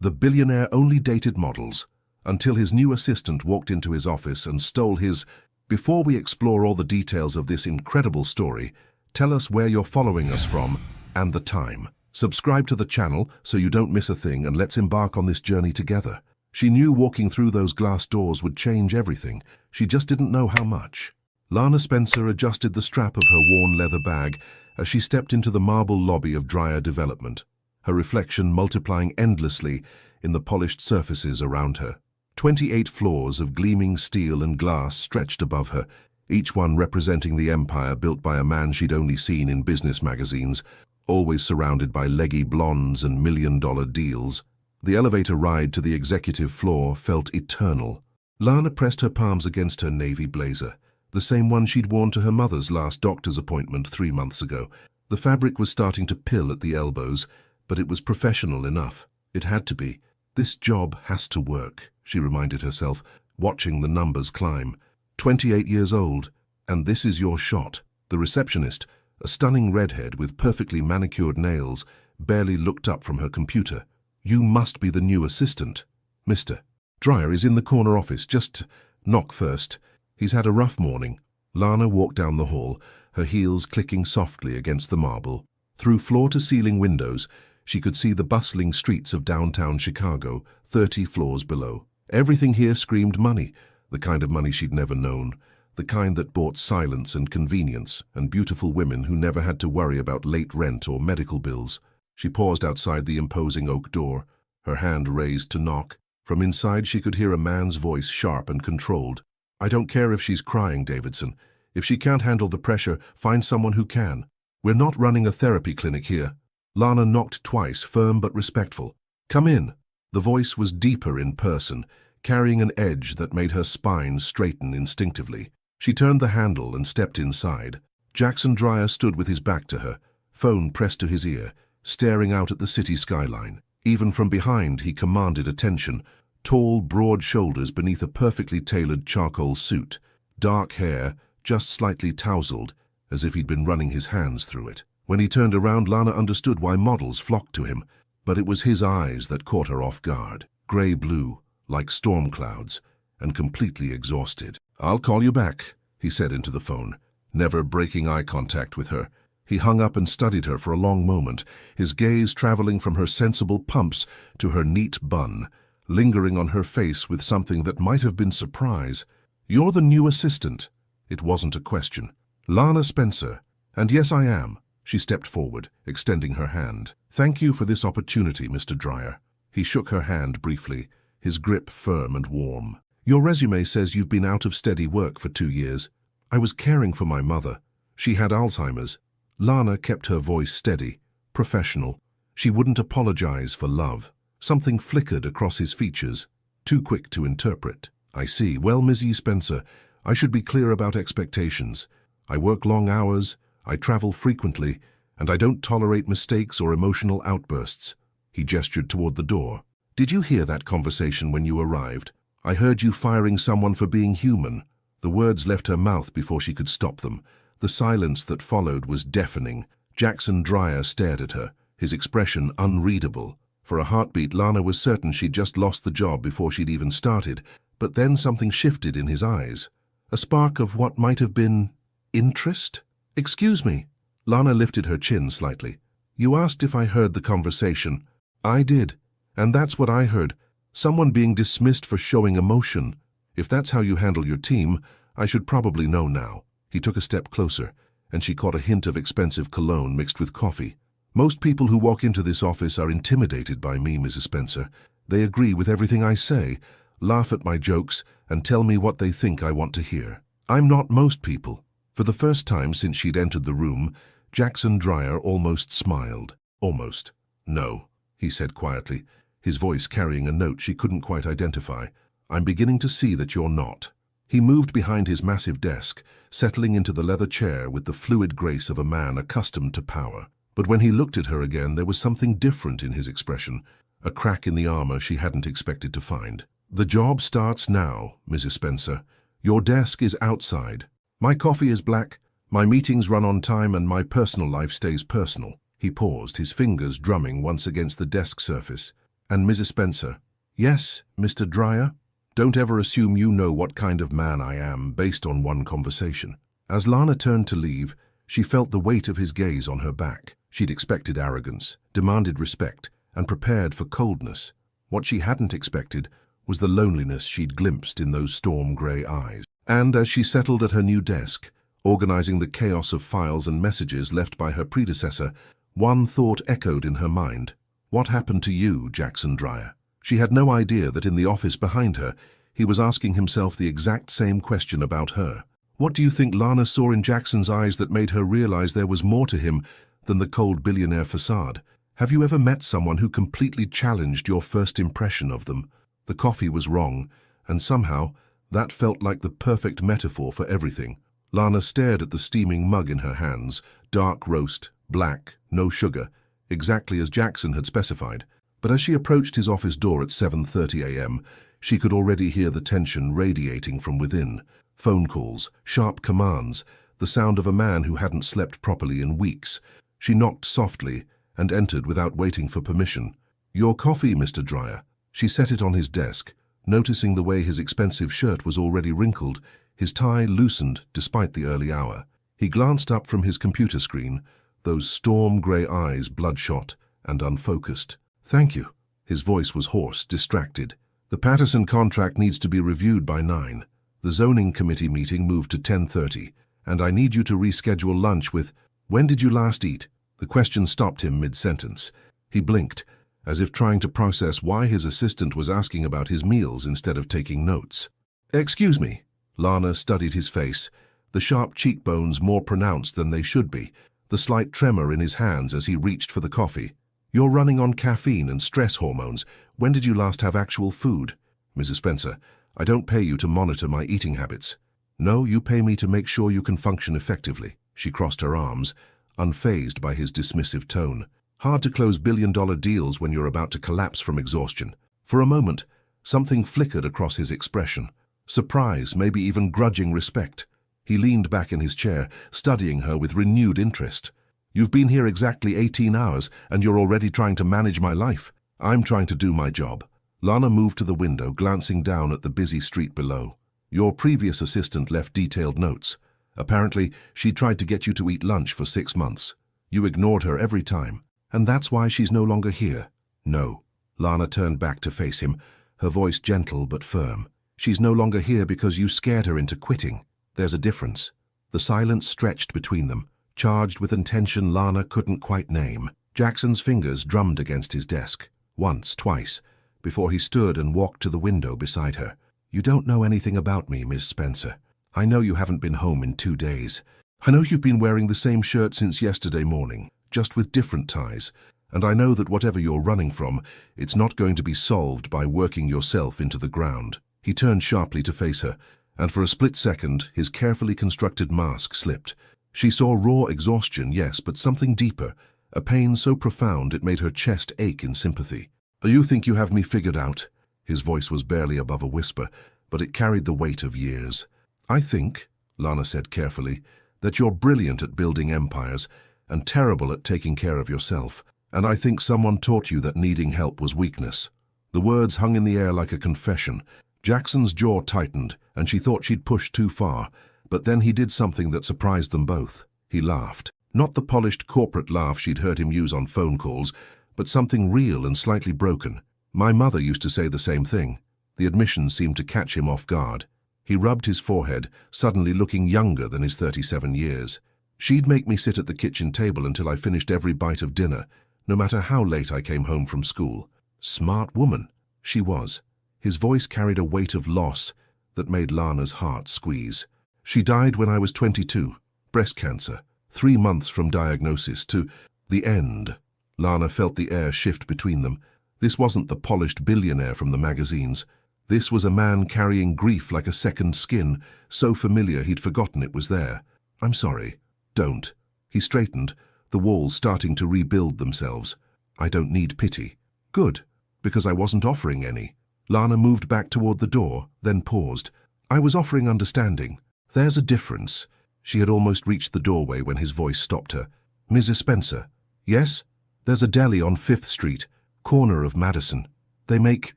The billionaire only dated models, until his new assistant walked into his office and stole his... Before we explore all the details of this incredible story, tell us where you're following us from and the time. Subscribe to the channel so you don't miss a thing, and let's embark on this journey together. She knew walking through those glass doors would change everything. She just didn't know how much. Lana Spencer adjusted the strap of her worn leather bag as she stepped into the marble lobby of Dreyer Development, her reflection multiplying endlessly in the polished surfaces around her. 28 floors of gleaming steel and glass stretched above her, each one representing the empire built by a man she'd only seen in business magazines, always surrounded by leggy blondes and million-dollar deals. The elevator ride to the executive floor felt eternal. Lana pressed her palms against her navy blazer, the same one she'd worn to her mother's last doctor's appointment 3 months ago. The fabric was starting to pill at the elbows, but it was professional enough. It had to be. This job has to work, she reminded herself, watching the numbers climb. 28 years old, and this is your shot. The receptionist, a stunning redhead with perfectly manicured nails, barely looked up from her computer. You must be the new assistant. Mr. Dreyer is in the corner office. Just knock first. He's had a rough morning. Lana walked down the hall, her heels clicking softly against the marble. Through floor-to-ceiling windows, she could see the bustling streets of downtown Chicago, 30 floors below. Everything here screamed money, the kind of money she'd never known, the kind that bought silence and convenience and beautiful women who never had to worry about late rent or medical bills. She paused outside the imposing oak door, her hand raised to knock. From inside she could hear a man's voice, sharp and controlled. I don't care if she's crying, Davidson. If she can't handle the pressure, find someone who can. We're not running a therapy clinic here. Lana knocked twice, firm but respectful. Come in. The voice was deeper in person, carrying an edge that made her spine straighten instinctively. She turned the handle and stepped inside. Jackson Dreyer stood with his back to her, phone pressed to his ear, staring out at the city skyline. Even from behind, he commanded attention. Tall, broad shoulders beneath a perfectly tailored charcoal suit. Dark hair, just slightly tousled, as if he'd been running his hands through it. When he turned around, Lana understood why models flocked to him. But it was his eyes that caught her off guard. Grey-blue, like storm clouds, and completely exhausted. I'll call you back, he said into the phone, never breaking eye contact with her. He hung up and studied her for a long moment, his gaze traveling from her sensible pumps to her neat bun, lingering on her face with something that might have been surprise. You're the new assistant. It wasn't a question. Lana Spencer. And yes, I am. She stepped forward, extending her hand. Thank you for this opportunity, Mr. Dreyer. He shook her hand briefly, his grip firm and warm. Your resume says you've been out of steady work for 2 years. I was caring for my mother. She had Alzheimer's. Lana kept her voice steady, professional. She wouldn't apologize for love. Something flickered across his features, too quick to interpret. I see. Well, Mrs. Spencer, I should be clear about expectations. I work long hours, I travel frequently, and I don't tolerate mistakes or emotional outbursts. He gestured toward the door. Did you hear that conversation when you arrived? I heard you firing someone for being human. The words left her mouth before she could stop them. The silence that followed was deafening. Jackson Dreyer stared at her, his expression unreadable. For a heartbeat, Lana was certain she'd just lost the job before she'd even started. But then something shifted in his eyes. A spark of what might have been interest? Excuse me. Lana lifted her chin slightly. You asked if I heard the conversation. I did. And that's what I heard. Someone being dismissed for showing emotion. If that's how you handle your team, I should probably know now. He took a step closer, and she caught a hint of expensive cologne mixed with coffee. Most people who walk into this office are intimidated by me, Mrs. Spencer. They agree with everything I say, laugh at my jokes, and tell me what they think I want to hear. I'm not most people. For the first time since she'd entered the room, Jackson Dreyer almost smiled. Almost. No, he said quietly, his voice carrying a note she couldn't quite identify. I'm beginning to see that you're not. He moved behind his massive desk, settling into the leather chair with the fluid grace of a man accustomed to power. But when he looked at her again, there was something different in his expression, a crack in the armor she hadn't expected to find. The job starts now, Mrs. Spencer. Your desk is outside. My coffee is black, my meetings run on time, and my personal life stays personal. He paused, his fingers drumming once against the desk surface. And Mrs. Spencer, "Yes, Mr. Dreyer? Don't ever assume you know what kind of man I am based on one conversation." As Lana turned to leave, she felt the weight of his gaze on her back. She'd expected arrogance, demanded respect, and prepared for coldness. What she hadn't expected was the loneliness she'd glimpsed in those storm-grey eyes. And as she settled at her new desk, organizing the chaos of files and messages left by her predecessor, one thought echoed in her mind. What happened to you, Jackson Dreyer? She had no idea that in the office behind her, he was asking himself the exact same question about her. What do you think Lana saw in Jackson's eyes that made her realize there was more to him than the cold billionaire facade? Have you ever met someone who completely challenged your first impression of them? The coffee was wrong, and somehow that felt like the perfect metaphor for everything. Lana stared at the steaming mug in her hands, dark roast, black, no sugar, exactly as Jackson had specified. But as she approached his office door at 7:30 a.m., she could already hear the tension radiating from within. Phone calls, sharp commands, the sound of a man who hadn't slept properly in weeks. She knocked softly and entered without waiting for permission. "Your coffee, Mr. Dreyer." She set it on his desk, noticing the way his expensive shirt was already wrinkled, his tie loosened despite the early hour. He glanced up from his computer screen, those storm-grey eyes bloodshot and unfocused. "Thank you." His voice was hoarse, distracted. "The Patterson contract needs to be reviewed by 9. The zoning committee meeting moved to 10:30, and I need you to reschedule lunch with... When did you last eat?" The question stopped him mid-sentence. He blinked, as if trying to process why his assistant was asking about his meals instead of taking notes. "Excuse me." Lana studied his face, the sharp cheekbones more pronounced than they should be, the slight tremor in his hands as he reached for the coffee. "You're running on caffeine and stress hormones. When did you last have actual food?" "Mrs. Spencer, I don't pay you to monitor my eating habits." "No, you pay me to make sure you can function effectively." She crossed her arms, unfazed by his dismissive tone. Hard to close billion-dollar deals when you're about to collapse from exhaustion. For a moment, something flickered across his expression. Surprise, maybe even grudging respect. He leaned back in his chair, studying her with renewed interest. "You've been here exactly 18 hours, and you're already trying to manage my life. I'm trying to do my job." Lana moved to the window, glancing down at the busy street below. "Your previous assistant left detailed notes. Apparently, she tried to get you to eat lunch for 6 months. You ignored her every time. And that's why she's no longer here." "No." Lana turned back to face him, her voice gentle but firm. "She's no longer here because you scared her into quitting. There's a difference." The silence stretched between them, charged with intention Lana couldn't quite name. Jackson's fingers drummed against his desk, once, twice, before he stood and walked to the window beside her. "You don't know anything about me, Miss Spencer. I know you haven't been home in 2 days. I know you've been wearing the same shirt since yesterday morning, just with different ties, and I know that whatever you're running from, it's not going to be solved by working yourself into the ground." He turned sharply to face her, and for a split second, his carefully constructed mask slipped. She saw raw exhaustion, yes, but something deeper, a pain so profound it made her chest ache in sympathy. "You think you have me figured out?" His voice was barely above a whisper, but it carried the weight of years. "I think," Lana said carefully, "that you're brilliant at building empires and terrible at taking care of yourself. And I think someone taught you that needing help was weakness." The words hung in the air like a confession. Jackson's jaw tightened, and she thought she'd pushed too far, but then he did something that surprised them both. He laughed. Not the polished corporate laugh she'd heard him use on phone calls, but something real and slightly broken. "My mother used to say the same thing." The admission seemed to catch him off guard. He rubbed his forehead, suddenly looking younger than his 37 years. "She'd make me sit at the kitchen table until I finished every bite of dinner, no matter how late I came home from school." Smart woman. She was. His voice carried a weight of loss that made Lana's heart squeeze. "She died when I was 22. Breast cancer. 3 months from diagnosis to the end." Lana felt the air shift between them. This wasn't the polished billionaire from the magazines. This was a man carrying grief like a second skin, so familiar he'd forgotten it was there. "I'm sorry." "Don't." He straightened, the walls starting to rebuild themselves. "I don't need pity." "Good, because I wasn't offering any." Lana moved back toward the door, then paused. "I was offering understanding. There's a difference." She had almost reached the doorway when his voice stopped her. "Mrs. Spencer." "Yes?" "There's a deli on 5th Street, corner of Madison." They make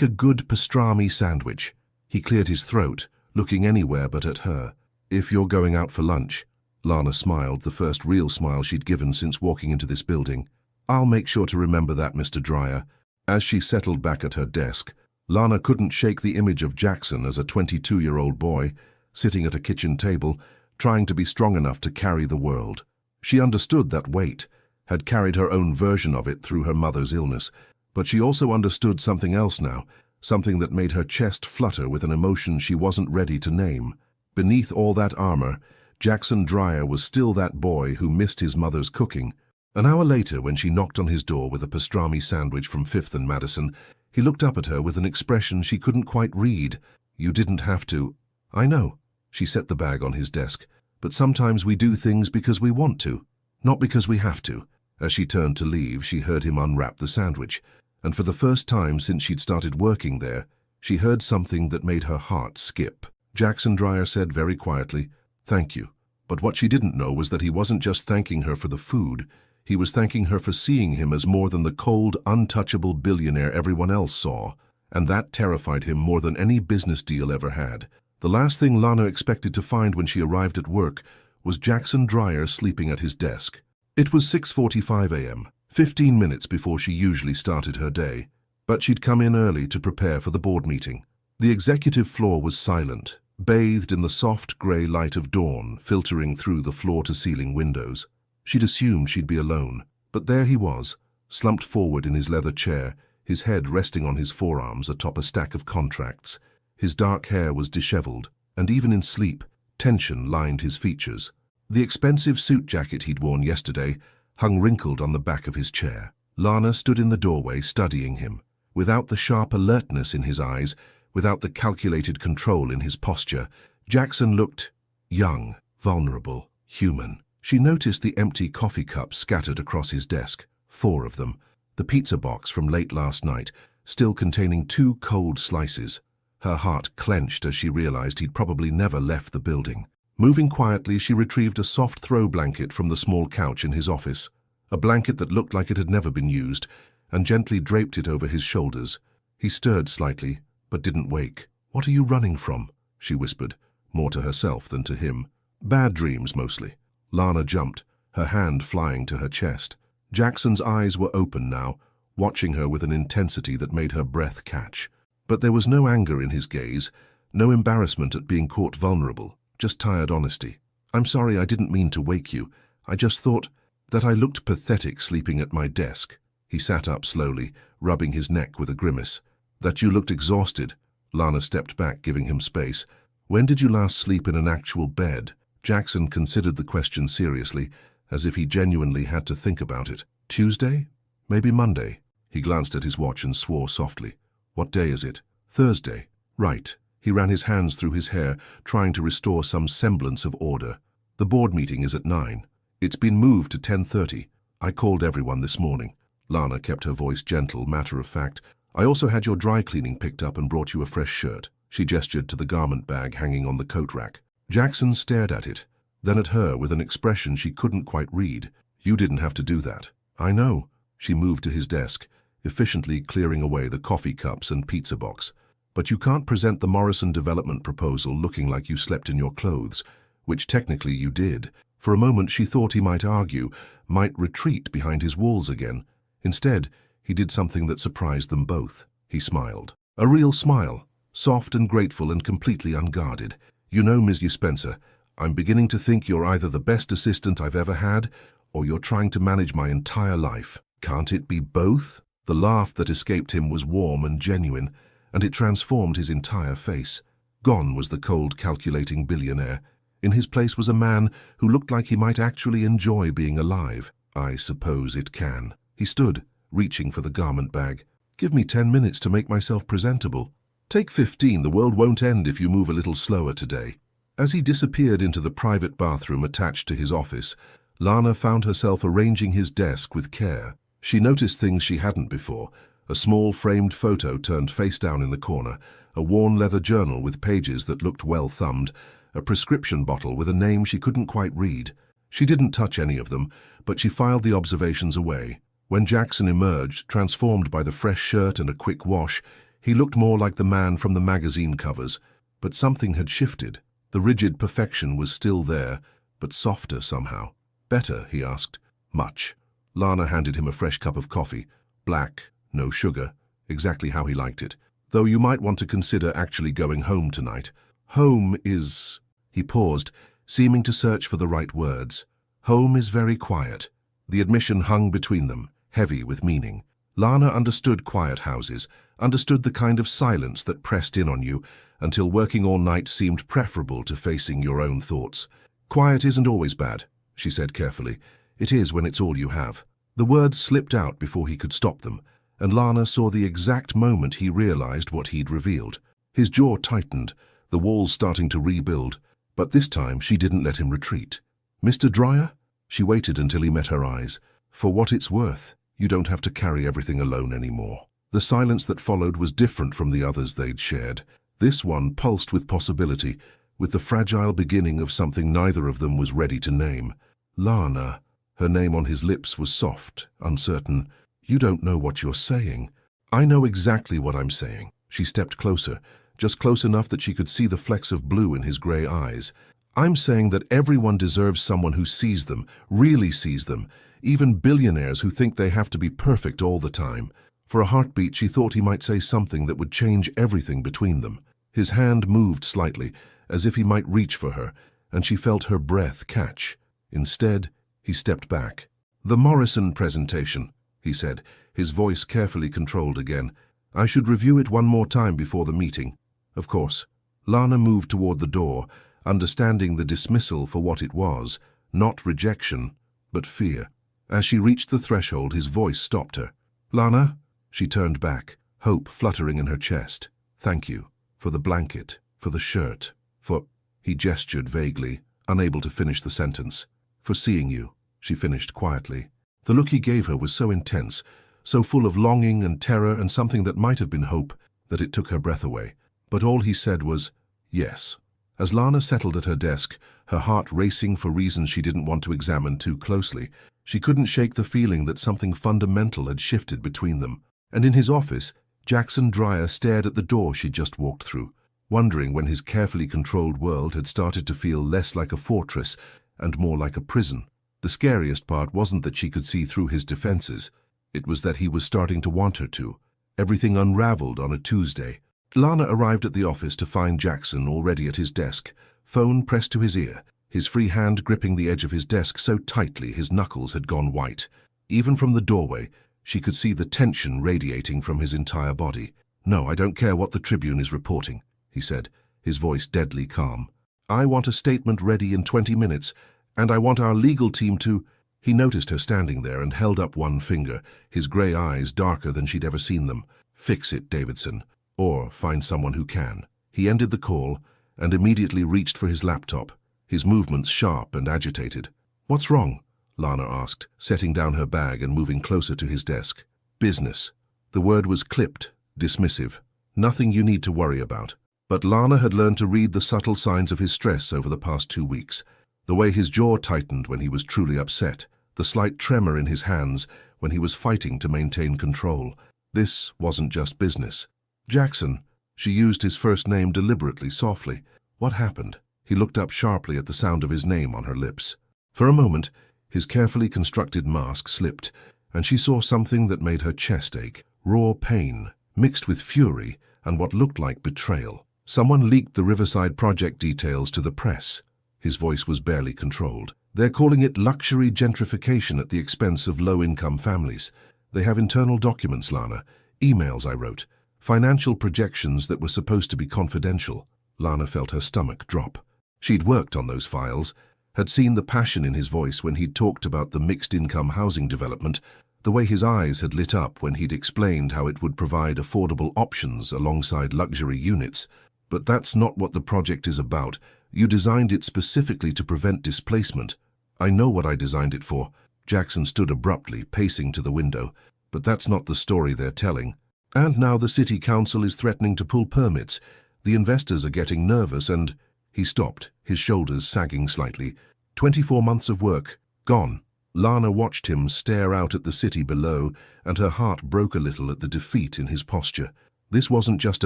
a good pastrami sandwich. He cleared his throat, looking anywhere but at her. If you're going out for lunch. Lana smiled, the first real smile she'd given since walking into this building. I'll make sure to remember that, Mr. Dreyer. As she settled back at her desk, Lana couldn't shake the image of Jackson as a 22-year-old boy, sitting at a kitchen table, trying to be strong enough to carry the world. She understood that weight, had carried her own version of it through her mother's illness, but she also understood something else now, something that made her chest flutter with an emotion she wasn't ready to name. Beneath all that armor, Jackson Dreyer was still that boy who missed his mother's cooking. An hour later, when she knocked on his door with a pastrami sandwich from 5th and Madison, he looked up at her with an expression she couldn't quite read. You didn't have to. I know. She set the bag on his desk. But sometimes we do things because we want to, not because we have to. As she turned to leave, she heard him unwrap the sandwich. And for the first time since she'd started working there, she heard something that made her heart skip. Jackson Dreyer said very quietly, "Thank you." But what she didn't know was that he wasn't just thanking her for the food. He was thanking her for seeing him as more than the cold, untouchable billionaire everyone else saw, and that terrified him more than any business deal ever had. The last thing Lana expected to find when she arrived at work was Jackson Dreyer sleeping at his desk. It was 6:45 a.m., 15 minutes before she usually started her day, but she'd come in early to prepare for the board meeting. The executive floor was silent, bathed in the soft gray light of dawn filtering through the floor-to-ceiling windows. She'd assumed she'd be alone, but there he was, slumped forward in his leather chair, his head resting on his forearms atop a stack of contracts. His dark hair was disheveled, and even in sleep, tension lined his features. The expensive suit jacket he'd worn yesterday hung wrinkled on the back of his chair. Lana stood in the doorway studying him. Without the sharp alertness in his eyes, without the calculated control in his posture, Jackson looked young, vulnerable, human. She noticed the empty coffee cups scattered across his desk, 4 of them, the pizza box from late last night, still containing 2 cold slices. Her heart clenched as she realized he'd probably never left the building. Moving quietly, she retrieved a soft throw blanket from the small couch in his office, a blanket that looked like it had never been used, and gently draped it over his shoulders. He stirred slightly, but didn't wake. "What are you running from?" she whispered, more to herself than to him. "Bad dreams, mostly." Lana jumped, her hand flying to her chest. Jackson's eyes were open now, watching her with an intensity that made her breath catch. But there was no anger in his gaze, no embarrassment at being caught vulnerable, just tired honesty. "I'm sorry, I didn't mean to wake you. I just thought that I looked pathetic sleeping at my desk." He sat up slowly, rubbing his neck with a grimace. "That you looked exhausted." Lana stepped back, giving him space. "When did you last sleep in an actual bed?" Jackson considered the question seriously, as if he genuinely had to think about it. "Tuesday? Maybe Monday." He glanced at his watch and swore softly. "What day is it?" "Thursday." "Right." He ran his hands through his hair, trying to restore some semblance of order. "The board meeting is at 9. It's been moved to 10:30. I called everyone this morning." Lana kept her voice gentle, matter of fact. "I also had your dry cleaning picked up and brought you a fresh shirt." She gestured to the garment bag hanging on the coat rack. Jackson stared at it, then at her with an expression she couldn't quite read. "You didn't have to do that." "I know." She moved to his desk, efficiently clearing away the coffee cups and pizza box. "But you can't present the Morrison development proposal looking like you slept in your clothes, which technically you did." For a moment she thought he might argue, might retreat behind his walls again. Instead, he did something that surprised them both. He smiled. A real smile, soft and grateful and completely unguarded. "You know, Ms. Spencer, I'm beginning to think you're either the best assistant I've ever had, or you're trying to manage my entire life. Can't it be both?" The laugh that escaped him was warm and genuine, and it transformed his entire face. Gone was the cold, calculating billionaire. In his place was a man who looked like he might actually enjoy being alive. "I suppose it can." He stood, reaching for the garment bag. "Give me 10 minutes to make myself presentable." "Take 15, the world won't end if you move a little slower today." As he disappeared into the private bathroom attached to his office, Lana found herself arranging his desk with care. She noticed things she hadn't before: a small framed photo turned face down in the corner, a worn leather journal with pages that looked well thumbed, a prescription bottle with a name she couldn't quite read. She didn't touch any of them, but she filed the observations away. When Jackson emerged, transformed by the fresh shirt and a quick wash, he looked more like the man from the magazine covers. But something had shifted. The rigid perfection was still there, but softer somehow. "Better?" he asked. "Much." Lana handed him a fresh cup of coffee. Black, no sugar, exactly how he liked it. "Though you might want to consider actually going home tonight. Home is—" He paused, seeming to search for the right words. "Home is very quiet." The admission hung between them, heavy with meaning. Lana understood quiet houses, understood the kind of silence that pressed in on you until working all night seemed preferable to facing your own thoughts. "Quiet isn't always bad," she said carefully. "It is when it's all you have." The words slipped out before he could stop them, and Lana saw the exact moment he realized what he'd revealed. His jaw tightened, the walls starting to rebuild, but this time she didn't let him retreat. "Mr. Dreyer?" She waited until he met her eyes. "For what it's worth, you don't have to carry everything alone anymore." The silence that followed was different from the others they'd shared. This one pulsed with possibility, with the fragile beginning of something neither of them was ready to name. "Lana." Her name on his lips was soft, uncertain. "You don't know what you're saying." "I know exactly what I'm saying." She stepped closer, just close enough that she could see the flecks of blue in his gray eyes. "I'm saying that everyone deserves someone who sees them, really sees them, even billionaires who think they have to be perfect all the time." For a heartbeat, she thought he might say something that would change everything between them. His hand moved slightly, as if he might reach for her, and she felt her breath catch. Instead, he stepped back. "The Morrison presentation," he said, his voice carefully controlled again. "I should review it one more time before the meeting." "Of course." Lana moved toward the door, understanding the dismissal for what it was, not rejection, but fear. As she reached the threshold, his voice stopped her. "Lana?" She turned back, hope fluttering in her chest. "Thank you. For the blanket, for the shirt, for—" He gestured vaguely, unable to finish the sentence. "For seeing you," she finished quietly. The look he gave her was so intense, so full of longing and terror and something that might have been hope, that it took her breath away. But all he said was, "Yes." As Lana settled at her desk, her heart racing for reasons she didn't want to examine too closely, she couldn't shake the feeling that something fundamental had shifted between them. And in his office, Jackson Dreyer stared at the door she'd just walked through, wondering when his carefully controlled world had started to feel less like a fortress and more like a prison. The scariest part wasn't that she could see through his defenses. It was that he was starting to want her to. Everything unraveled on a Tuesday. Lana arrived at the office to find Jackson already at his desk, phone pressed to his ear, his free hand gripping the edge of his desk so tightly his knuckles had gone white. Even from the doorway, she could see the tension radiating from his entire body. "No, I don't care what the Tribune is reporting," he said, his voice deadly calm. "I want a statement ready in 20 minutes, and I want our legal team to—" He noticed her standing there and held up one finger, his gray eyes darker than she'd ever seen them. "Fix it, Davidson, or find someone who can." He ended the call and immediately reached for his laptop, his movements sharp and agitated. "What's wrong?" Lana asked, setting down her bag and moving closer to his desk. "Business." The word was clipped, dismissive. "Nothing you need to worry about." But Lana had learned to read the subtle signs of his stress over the past 2 weeks. The way his jaw tightened when he was truly upset, the slight tremor in his hands when he was fighting to maintain control. This wasn't just business. "Jackson." She used his first name deliberately, softly. "What happened?" He looked up sharply at the sound of his name on her lips. For a moment, his carefully constructed mask slipped, and she saw something that made her chest ache. Raw pain, mixed with fury and what looked like betrayal. "Someone leaked the Riverside project details to the press." His voice was barely controlled. "They're calling it luxury gentrification at the expense of low-income families. They have internal documents, Lana. Emails I wrote. Financial projections that were supposed to be confidential." Lana felt her stomach drop. She'd worked on those files, had seen the passion in his voice when he'd talked about the mixed-income housing development, the way his eyes had lit up when he'd explained how it would provide affordable options alongside luxury units. "But that's not what the project is about. You designed it specifically to prevent displacement." "I know what I designed it for." Jackson stood abruptly, pacing to the window. "But that's not the story they're telling. And now the city council is threatening to pull permits. The investors are getting nervous and—" He stopped, his shoulders sagging slightly. 24 months of work, gone. Lana watched him stare out at the city below, and her heart broke a little at the defeat in his posture. This wasn't just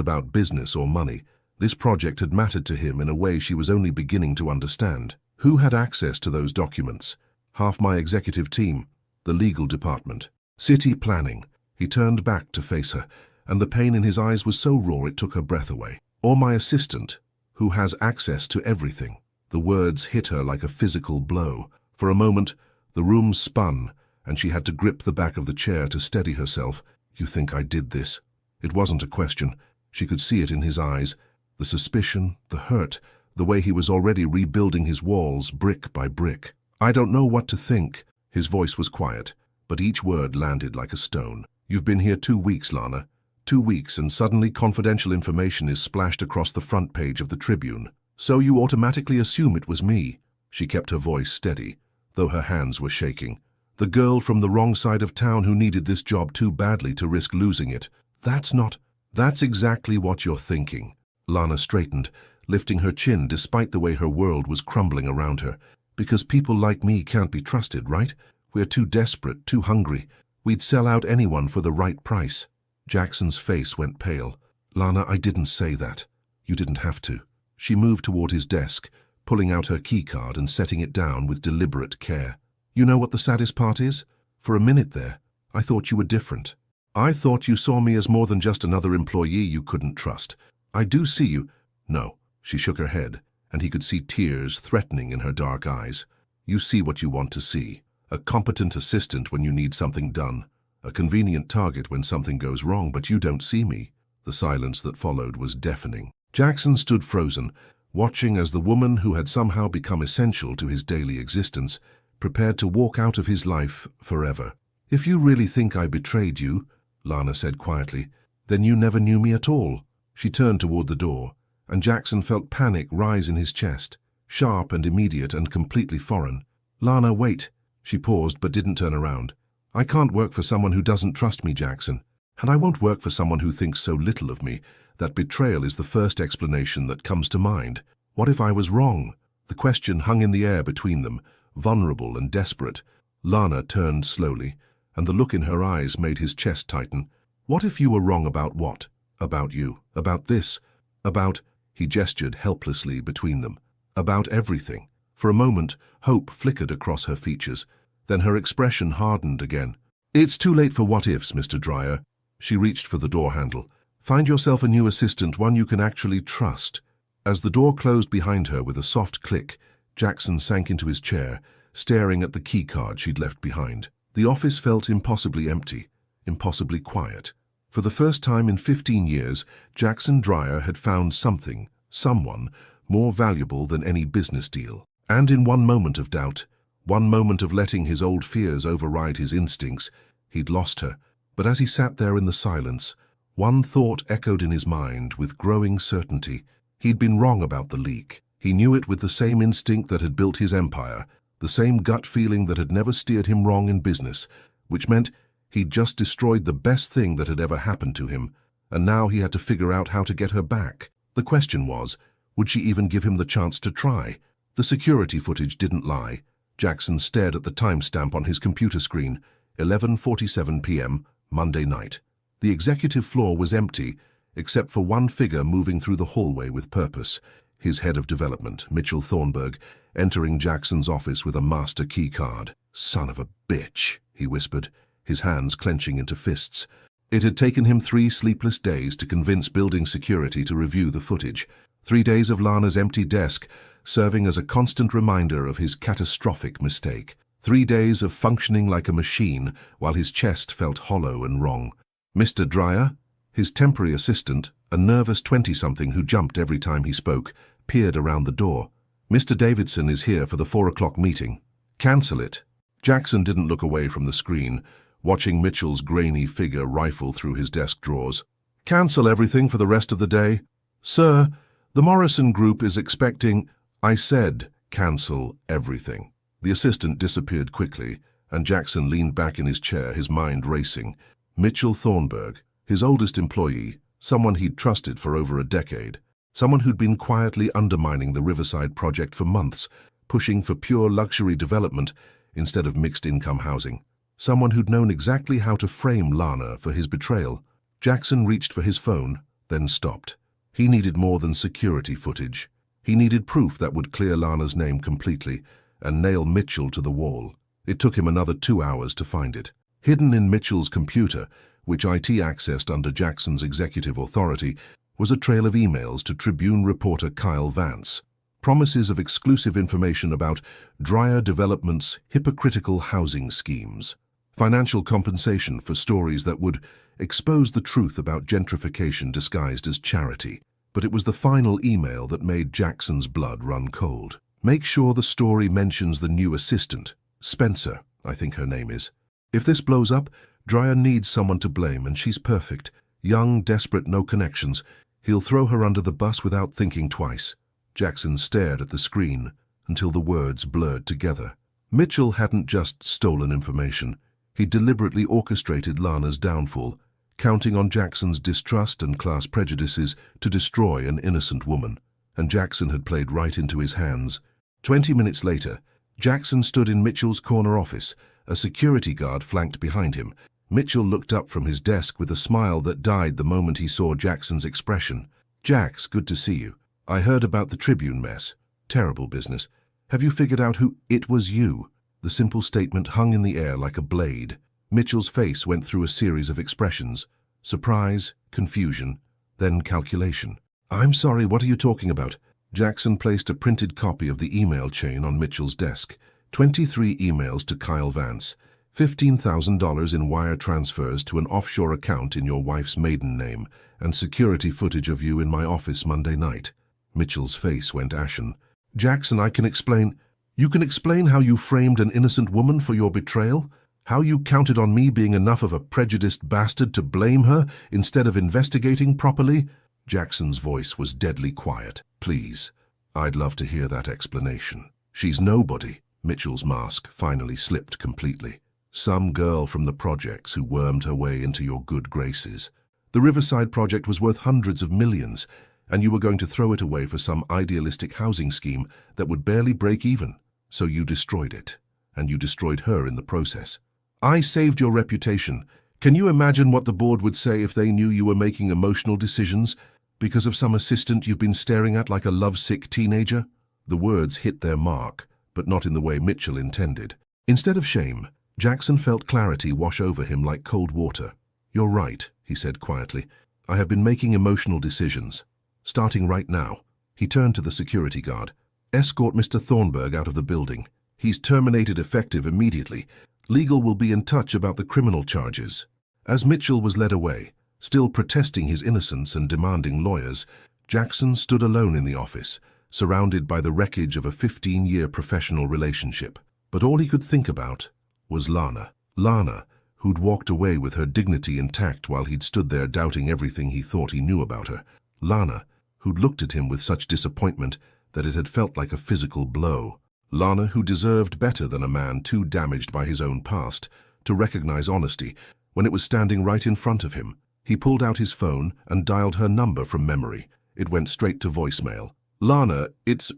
about business or money. This project had mattered to him in a way she was only beginning to understand. Who had access to those documents? Half my executive team, the legal department, city planning. He turned back to face her, and the pain in his eyes was so raw it took her breath away. Or my assistant, who has access to everything. The words hit her like a physical blow. For a moment, the room spun, and she had to grip the back of the chair to steady herself. You think I did this? It wasn't a question. She could see it in his eyes. The suspicion, the hurt, the way he was already rebuilding his walls brick by brick. I don't know what to think. His voice was quiet, but each word landed like a stone. You've been here 2 weeks, Lana. 2 weeks, and suddenly confidential information is splashed across the front page of the Tribune. So you automatically assume it was me. She kept her voice steady, though her hands were shaking. The girl from the wrong side of town who needed this job too badly to risk losing it. That's exactly what you're thinking. Lana straightened, lifting her chin despite the way her world was crumbling around her. Because people like me can't be trusted, right? We're too desperate, too hungry. We'd sell out anyone for the right price. Jackson's face went pale. Lana, I didn't say that. You didn't have to. She moved toward his desk, pulling out her keycard and setting it down with deliberate care. You know what the saddest part is? For a minute there, I thought you were different. I thought you saw me as more than just another employee you couldn't trust. I do see you. No, she shook her head, and he could see tears threatening in her dark eyes. You see what you want to see. A competent assistant when you need something done. A convenient target when something goes wrong, but you don't see me. The silence that followed was deafening. Jackson stood frozen, watching as the woman who had somehow become essential to his daily existence prepared to walk out of his life forever. If you really think I betrayed you, Lana said quietly, then you never knew me at all. She turned toward the door, and Jackson felt panic rise in his chest, sharp and immediate and completely foreign. Lana, wait. She paused but didn't turn around. I can't work for someone who doesn't trust me, Jackson. And I won't work for someone who thinks so little of me that betrayal is the first explanation that comes to mind. What if I was wrong? The question hung in the air between them, vulnerable and desperate. Lana turned slowly, and the look in her eyes made his chest tighten. What if you were wrong about what? About you, about this, about, he gestured helplessly between them, about everything. For a moment, hope flickered across her features. Then her expression hardened again. It's too late for what-ifs, Mr. Dreyer. She reached for the door handle. Find yourself a new assistant, one you can actually trust. As the door closed behind her with a soft click, Jackson sank into his chair, staring at the keycard she'd left behind. The office felt impossibly empty, impossibly quiet. For the first time in 15 years, Jackson Dreyer had found something, someone, more valuable than any business deal. And in one moment of doubt, one moment of letting his old fears override his instincts, he'd lost her. But as he sat there in the silence, one thought echoed in his mind with growing certainty. He'd been wrong about the leak. He knew it with the same instinct that had built his empire, the same gut feeling that had never steered him wrong in business, which meant he'd just destroyed the best thing that had ever happened to him, and now he had to figure out how to get her back. The question was, would she even give him the chance to try? The security footage didn't lie. Jackson stared at the timestamp on his computer screen, 11:47 p.m., Monday night. The executive floor was empty, except for one figure moving through the hallway with purpose, his head of development, Mitchell Thornburg, entering Jackson's office with a master key card. Son of a bitch, he whispered, his hands clenching into fists. It had taken him 3 sleepless days to convince building security to review the footage. 3 days of Lana's empty desk, serving as a constant reminder of his catastrophic mistake. 3 days of functioning like a machine while his chest felt hollow and wrong. Mr. Dreyer, his temporary assistant, a nervous 20-something who jumped every time he spoke, peered around the door. Mr. Davidson is here for the 4 o'clock meeting. Cancel it. Jackson didn't look away from the screen, watching Mitchell's grainy figure rifle through his desk drawers. Cancel everything for the rest of the day? Sir, the Morrison Group is expecting... I said cancel everything. The assistant disappeared quickly, and Jackson leaned back in his chair, his mind racing. Mitchell Thornburg, his oldest employee, someone he'd trusted for over a decade, someone who'd been quietly undermining the Riverside project for months, pushing for pure luxury development, instead of mixed-income housing. Someone who'd known exactly how to frame Lana for his betrayal. Jackson reached for his phone, then stopped. He needed more than security footage. He needed proof that would clear Lana's name completely and nail Mitchell to the wall. It took him another 2 hours to find it. Hidden in Mitchell's computer, which IT accessed under Jackson's executive authority, was a trail of emails to Tribune reporter Kyle Vance. Promises of exclusive information about Dreyer Development's hypocritical housing schemes. Financial compensation for stories that would expose the truth about gentrification disguised as charity. But it was the final email that made Jackson's blood run cold. Make sure the story mentions the new assistant, Spencer, I think her name is. If this blows up, Dreyer needs someone to blame, and she's perfect. Young, desperate, no connections. He'll throw her under the bus without thinking twice. Jackson stared at the screen until the words blurred together. Mitchell hadn't just stolen information. He deliberately orchestrated Lana's downfall, counting on Jackson's distrust and class prejudices to destroy an innocent woman. And Jackson had played right into his hands. 20 minutes later, Jackson stood in Mitchell's corner office. A security guard flanked behind him. Mitchell looked up from his desk with a smile that died the moment he saw Jackson's expression. "Jax, good to see you. I heard about the Tribune mess. Terrible business. Have you figured out who it was you?" The simple statement hung in the air like a blade. Mitchell's face went through a series of expressions. Surprise, confusion, then calculation. "I'm sorry, what are you talking about?" Jackson placed a printed copy of the email chain on Mitchell's desk. 23 emails to Kyle Vance. $15,000 in wire transfers to an offshore account in your wife's maiden name, and security footage of you in my office Monday night. Mitchell's face went ashen. "Jackson, I can explain." "You can explain how you framed an innocent woman for your betrayal? How you counted on me being enough of a prejudiced bastard to blame her instead of investigating properly?" Jackson's voice was deadly quiet. "Please, I'd love to hear that explanation." "She's nobody." Mitchell's mask finally slipped completely. "Some girl from the projects who wormed her way into your good graces. The Riverside project was worth hundreds of millions, and you were going to throw it away for some idealistic housing scheme that would barely break even. So you destroyed it, and you destroyed her in the process. I saved your reputation. Can you imagine what the board would say if they knew you were making emotional decisions because of some assistant you've been staring at like a lovesick teenager?" The words hit their mark, but not in the way Mitchell intended. Instead of shame, Jackson felt clarity wash over him like cold water. "You're right," he said quietly. "I have been making emotional decisions. Starting right now." He turned to the security guard. "Escort Mr. Thornburg out of the building. He's terminated effective immediately. Legal will be in touch about the criminal charges." As Mitchell was led away, still protesting his innocence and demanding lawyers, Jackson stood alone in the office, surrounded by the wreckage of a 15-year professional relationship. But all he could think about was Lana. Lana, who'd walked away with her dignity intact while he'd stood there doubting everything he thought he knew about her. Lana, who'd looked at him with such disappointment that it had felt like a physical blow. Lana, who deserved better than a man too damaged by his own past to recognize honesty when it was standing right in front of him. He pulled out his phone and dialed her number from memory. It went straight to voicemail. "Lana, it's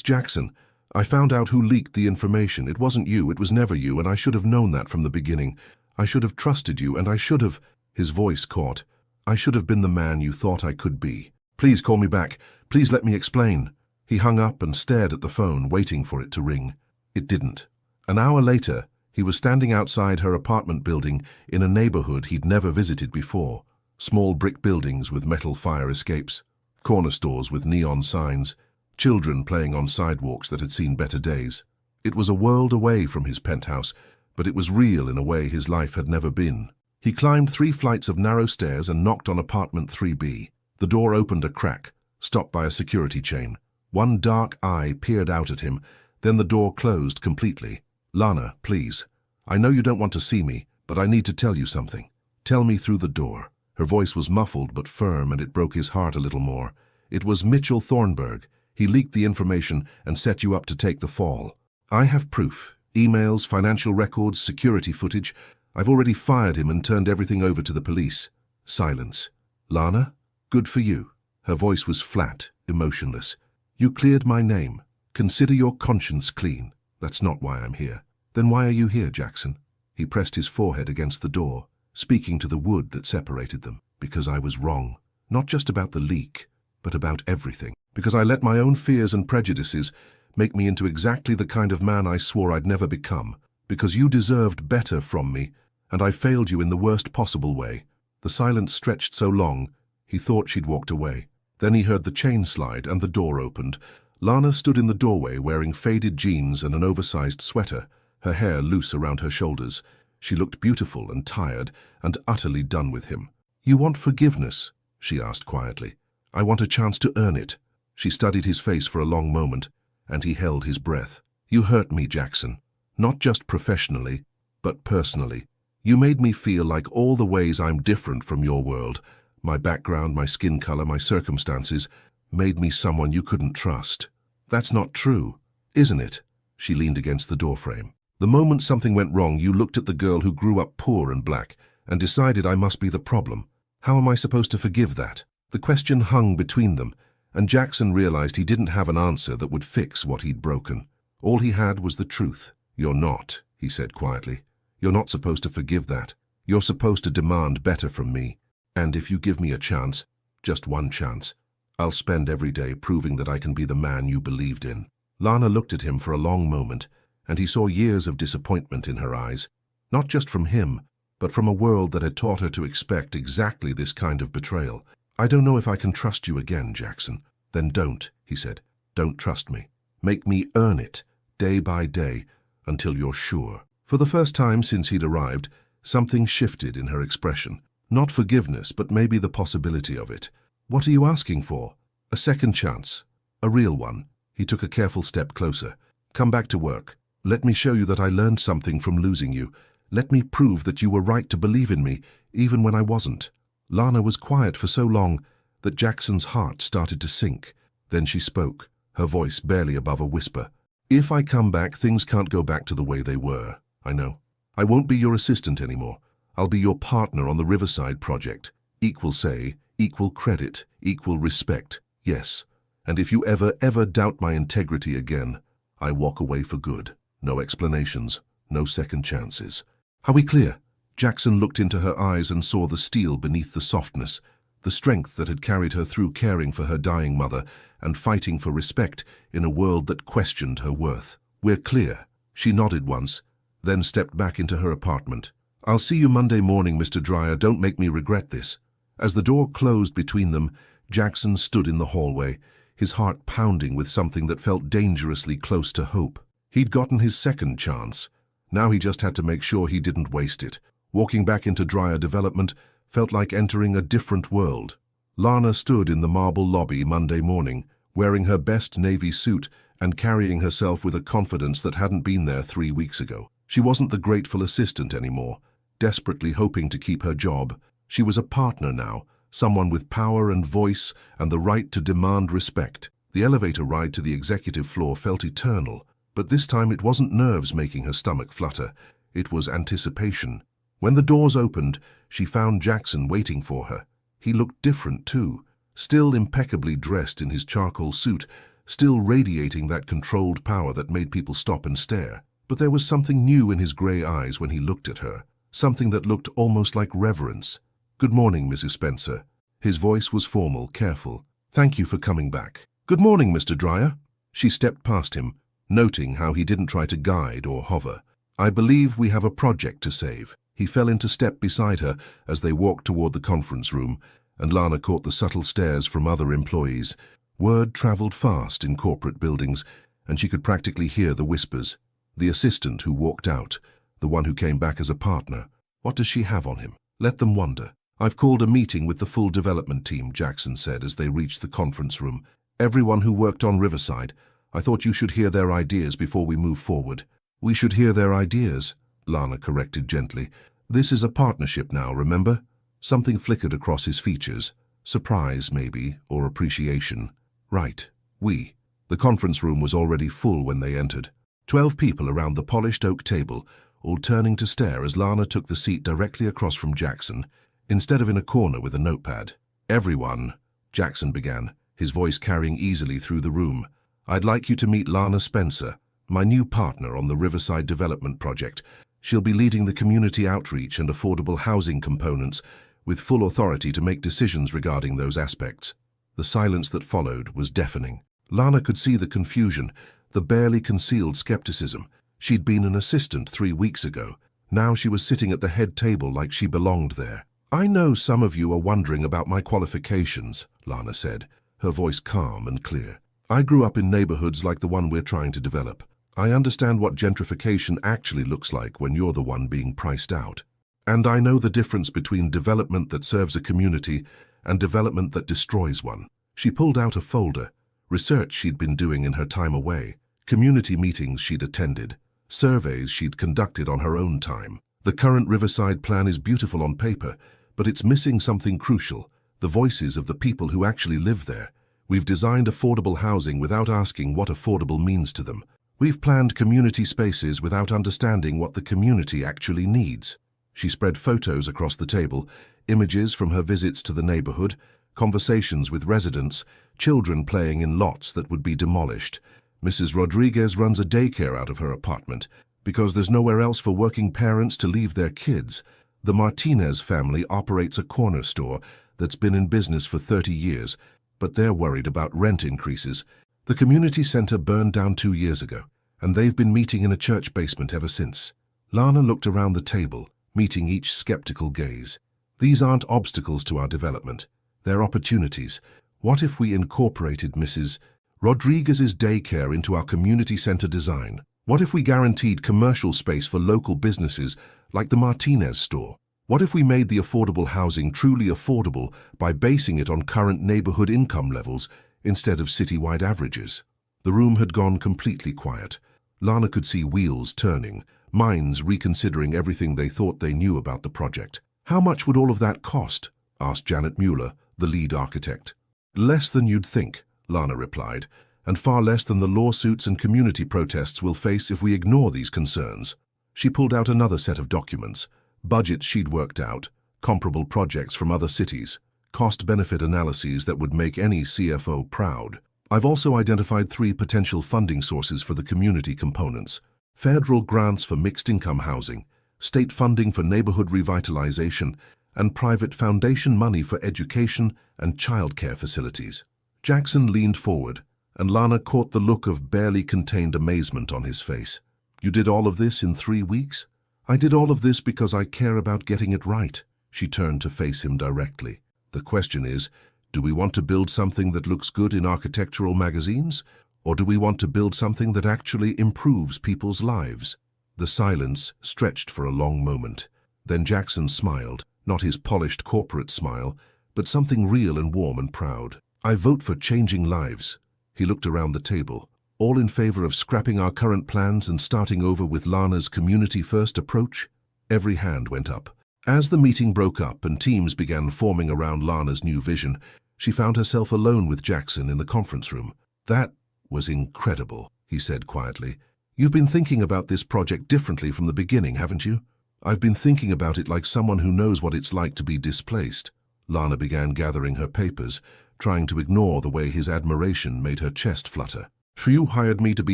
Jackson. I found out who leaked the information. It wasn't you, it was never you, and I should have known that from the beginning. I should have trusted you, and I should have—" His voice caught. "I should have been the man you thought I could be. Please call me back. Please let me explain." He hung up and stared at the phone, waiting for it to ring. It didn't. An hour later, he was standing outside her apartment building in a neighborhood he'd never visited before. Small brick buildings with metal fire escapes, corner stores with neon signs, children playing on sidewalks that had seen better days. It was a world away from his penthouse, but it was real in a way his life had never been. He climbed 3 flights of narrow stairs and knocked on apartment 3B. The door opened a crack, stopped by a security chain. One dark eye peered out at him, then the door closed completely. "Lana, please. I know you don't want to see me, but I need to tell you something. Tell me through the door." Her voice was muffled but firm, and it broke his heart a little more. "It was Mitchell Thornburg. He leaked the information and set you up to take the fall. I have proof. Emails, financial records, security footage. I've already fired him and turned everything over to the police." Silence. "Lana? Good for you." Her voice was flat, emotionless. "You cleared my name. Consider your conscience clean. That's not why I'm here. Then why are you here, Jackson? He pressed his forehead against the door, speaking to the wood that separated them. Because I was wrong. Not just about the leak, but about everything. Because I let my own fears and prejudices make me into exactly the kind of man I swore I'd never become. Because you deserved better from me, and I failed you in the worst possible way. The silence stretched so long, he thought she'd walked away. Then he heard the chain slide and the door opened. Lana stood in the doorway wearing faded jeans and an oversized sweater, her hair loose around her shoulders. She looked beautiful and tired and utterly done with him. "You want forgiveness?" she asked quietly. "I want a chance to earn it." She studied his face for a long moment, and he held his breath. "You hurt me, Jackson. Not just professionally, but personally. You made me feel like all the ways I'm different from your world, my background, my skin color, my circumstances, made me someone you couldn't trust. That's not true, isn't it?" She leaned against the doorframe. "The moment something went wrong, you looked at the girl who grew up poor and black and decided I must be the problem. How am I supposed to forgive that?" The question hung between them, and Jackson realized he didn't have an answer that would fix what he'd broken. All he had was the truth. "You're not," he said quietly. "You're not supposed to forgive that. You're supposed to demand better from me. And if you give me a chance, just one chance, I'll spend every day proving that I can be the man you believed in." Lana looked at him for a long moment, and he saw years of disappointment in her eyes, not just from him, but from a world that had taught her to expect exactly this kind of betrayal. "I don't know if I can trust you again, Jackson." "Then don't," he said. "Don't trust me. Make me earn it, day by day, until you're sure." For the first time since he'd arrived, something shifted in her expression. Not forgiveness, but maybe the possibility of it. "What are you asking for?" "A second chance. A real one." He took a careful step closer. "Come back to work. Let me show you that I learned something from losing you. Let me prove that you were right to believe in me, even when I wasn't." Lana was quiet for so long that Jackson's heart started to sink. Then she spoke, her voice barely above a whisper. "If I come back, things can't go back to the way they were. I know. I won't be your assistant anymore. I'll be your partner on the Riverside project. Equal say, equal credit, equal respect. Yes. And if you ever doubt my integrity again, I walk away for good. No explanations, no second chances." "Are we clear?" Jackson looked into her eyes and saw the steel beneath the softness, the strength that had carried her through caring for her dying mother and fighting for respect in a world that questioned her worth. "We're clear." She nodded once, then stepped back into her apartment. "I'll see you Monday morning, Mr. Dreyer. Don't make me regret this." As the door closed between them, Jackson stood in the hallway, his heart pounding with something that felt dangerously close to hope. He'd gotten his second chance. Now he just had to make sure he didn't waste it. Walking back into Dreyer Development felt like entering a different world. Lana stood in the marble lobby Monday morning, wearing her best navy suit and carrying herself with a confidence that hadn't been there 3 weeks ago. She wasn't the grateful assistant anymore, desperately hoping to keep her job. She was a partner now, someone with power and voice and the right to demand respect. The elevator ride to the executive floor felt eternal, but this time it wasn't nerves making her stomach flutter. It was anticipation. When the doors opened, she found Jackson waiting for her. He looked different too, still impeccably dressed in his charcoal suit, still radiating that controlled power that made people stop and stare. But there was something new in his gray eyes when he looked at her, something that looked almost like reverence. "Good morning, Mrs. Spencer." His voice was formal, careful. "Thank you for coming back." "Good morning, Mr. Dreyer." She stepped past him, noting how he didn't try to guide or hover. "I believe we have a project to save." He fell into step beside her as they walked toward the conference room, and Lana caught the subtle stares from other employees. Word traveled fast in corporate buildings, and she could practically hear the whispers. The assistant who walked out, the one who came back as a partner. What does she have on him? Let them wonder. "I've called a meeting with the full development team," Jackson said as they reached the conference room. "Everyone who worked on Riverside. I thought you should hear their ideas before we move forward." "We should hear their ideas," Lana corrected gently. "This is a partnership now, remember?" Something flickered across his features. Surprise, maybe, or appreciation. "Right. We." The conference room was already full when they entered. 12 people around the polished oak table, all turning to stare as Lana took the seat directly across from Jackson, instead of in a corner with a notepad. "Everyone," Jackson began, his voice carrying easily through the room, "I'd like you to meet Lana Spencer, my new partner on the Riverside Development Project. She'll be leading the community outreach and affordable housing components with full authority to make decisions regarding those aspects. The silence that followed was deafening. Lana could see the confusion, the barely concealed skepticism. She'd been an assistant 3 weeks ago. Now she was sitting at the head table like she belonged there. "I know some of you are wondering about my qualifications," Lana said, her voice calm and clear. "I grew up in neighborhoods like the one we're trying to develop. I understand what gentrification actually looks like when you're the one being priced out. And I know the difference between development that serves a community and development that destroys one." She pulled out a folder, research she'd been doing in her time away, community meetings she'd attended, surveys she'd conducted on her own time. The current Riverside plan is beautiful on paper, but it's missing something crucial: the voices of the people who actually live there. We've designed affordable housing without asking what affordable means to them. We've planned community spaces without understanding what the community actually needs. She spread photos across the table, images from her visits to the neighborhood, conversations with residents, children playing in lots that would be demolished. Mrs. Rodriguez runs a daycare out of her apartment because there's nowhere else for working parents to leave their kids. The Martinez family operates a corner store that's been in business for 30 years, but they're worried about rent increases. The community center burned down 2 years ago, and they've been meeting in a church basement ever since. Lana looked around the table, meeting each skeptical gaze. These aren't obstacles to our development. They're opportunities. What if we incorporated Mrs. Rodriguez's daycare into our community center design? What if we guaranteed commercial space for local businesses like the Martinez store? What if we made the affordable housing truly affordable by basing it on current neighborhood income levels instead of citywide averages? The room had gone completely quiet. Lana could see wheels turning, minds reconsidering everything they thought they knew about the project. "How much would all of that cost?" asked Janet Mueller, the lead architect. "Less than you'd think," Lana replied, "and far less than the lawsuits and community protests we'll face if we ignore these concerns." She pulled out another set of documents, budgets she'd worked out, comparable projects from other cities, cost-benefit analyses that would make any CFO proud. "I've also identified 3 potential funding sources for the community components: federal grants for mixed-income housing, state funding for neighborhood revitalization, and private foundation money for education and childcare facilities." Jackson leaned forward, and Lana caught the look of barely contained amazement on his face. "You did all of this in 3 weeks?" "I did all of this because I care about getting it right." She turned to face him directly. "The question is, do we want to build something that looks good in architectural magazines, or do we want to build something that actually improves people's lives?" The silence stretched for a long moment. Then Jackson smiled, not his polished corporate smile, but something real and warm and proud. "I vote for changing lives." He looked around the table. "All in favor of scrapping our current plans and starting over with Lana's community-first approach?" Every hand went up. As the meeting broke up and teams began forming around Lana's new vision, she found herself alone with Jackson in the conference room. "That was incredible," he said quietly. "You've been thinking about this project differently from the beginning, haven't you?" "I've been thinking about it like someone who knows what it's like to be displaced." Lana began gathering her papers, trying to ignore the way his admiration made her chest flutter. "You hired me to be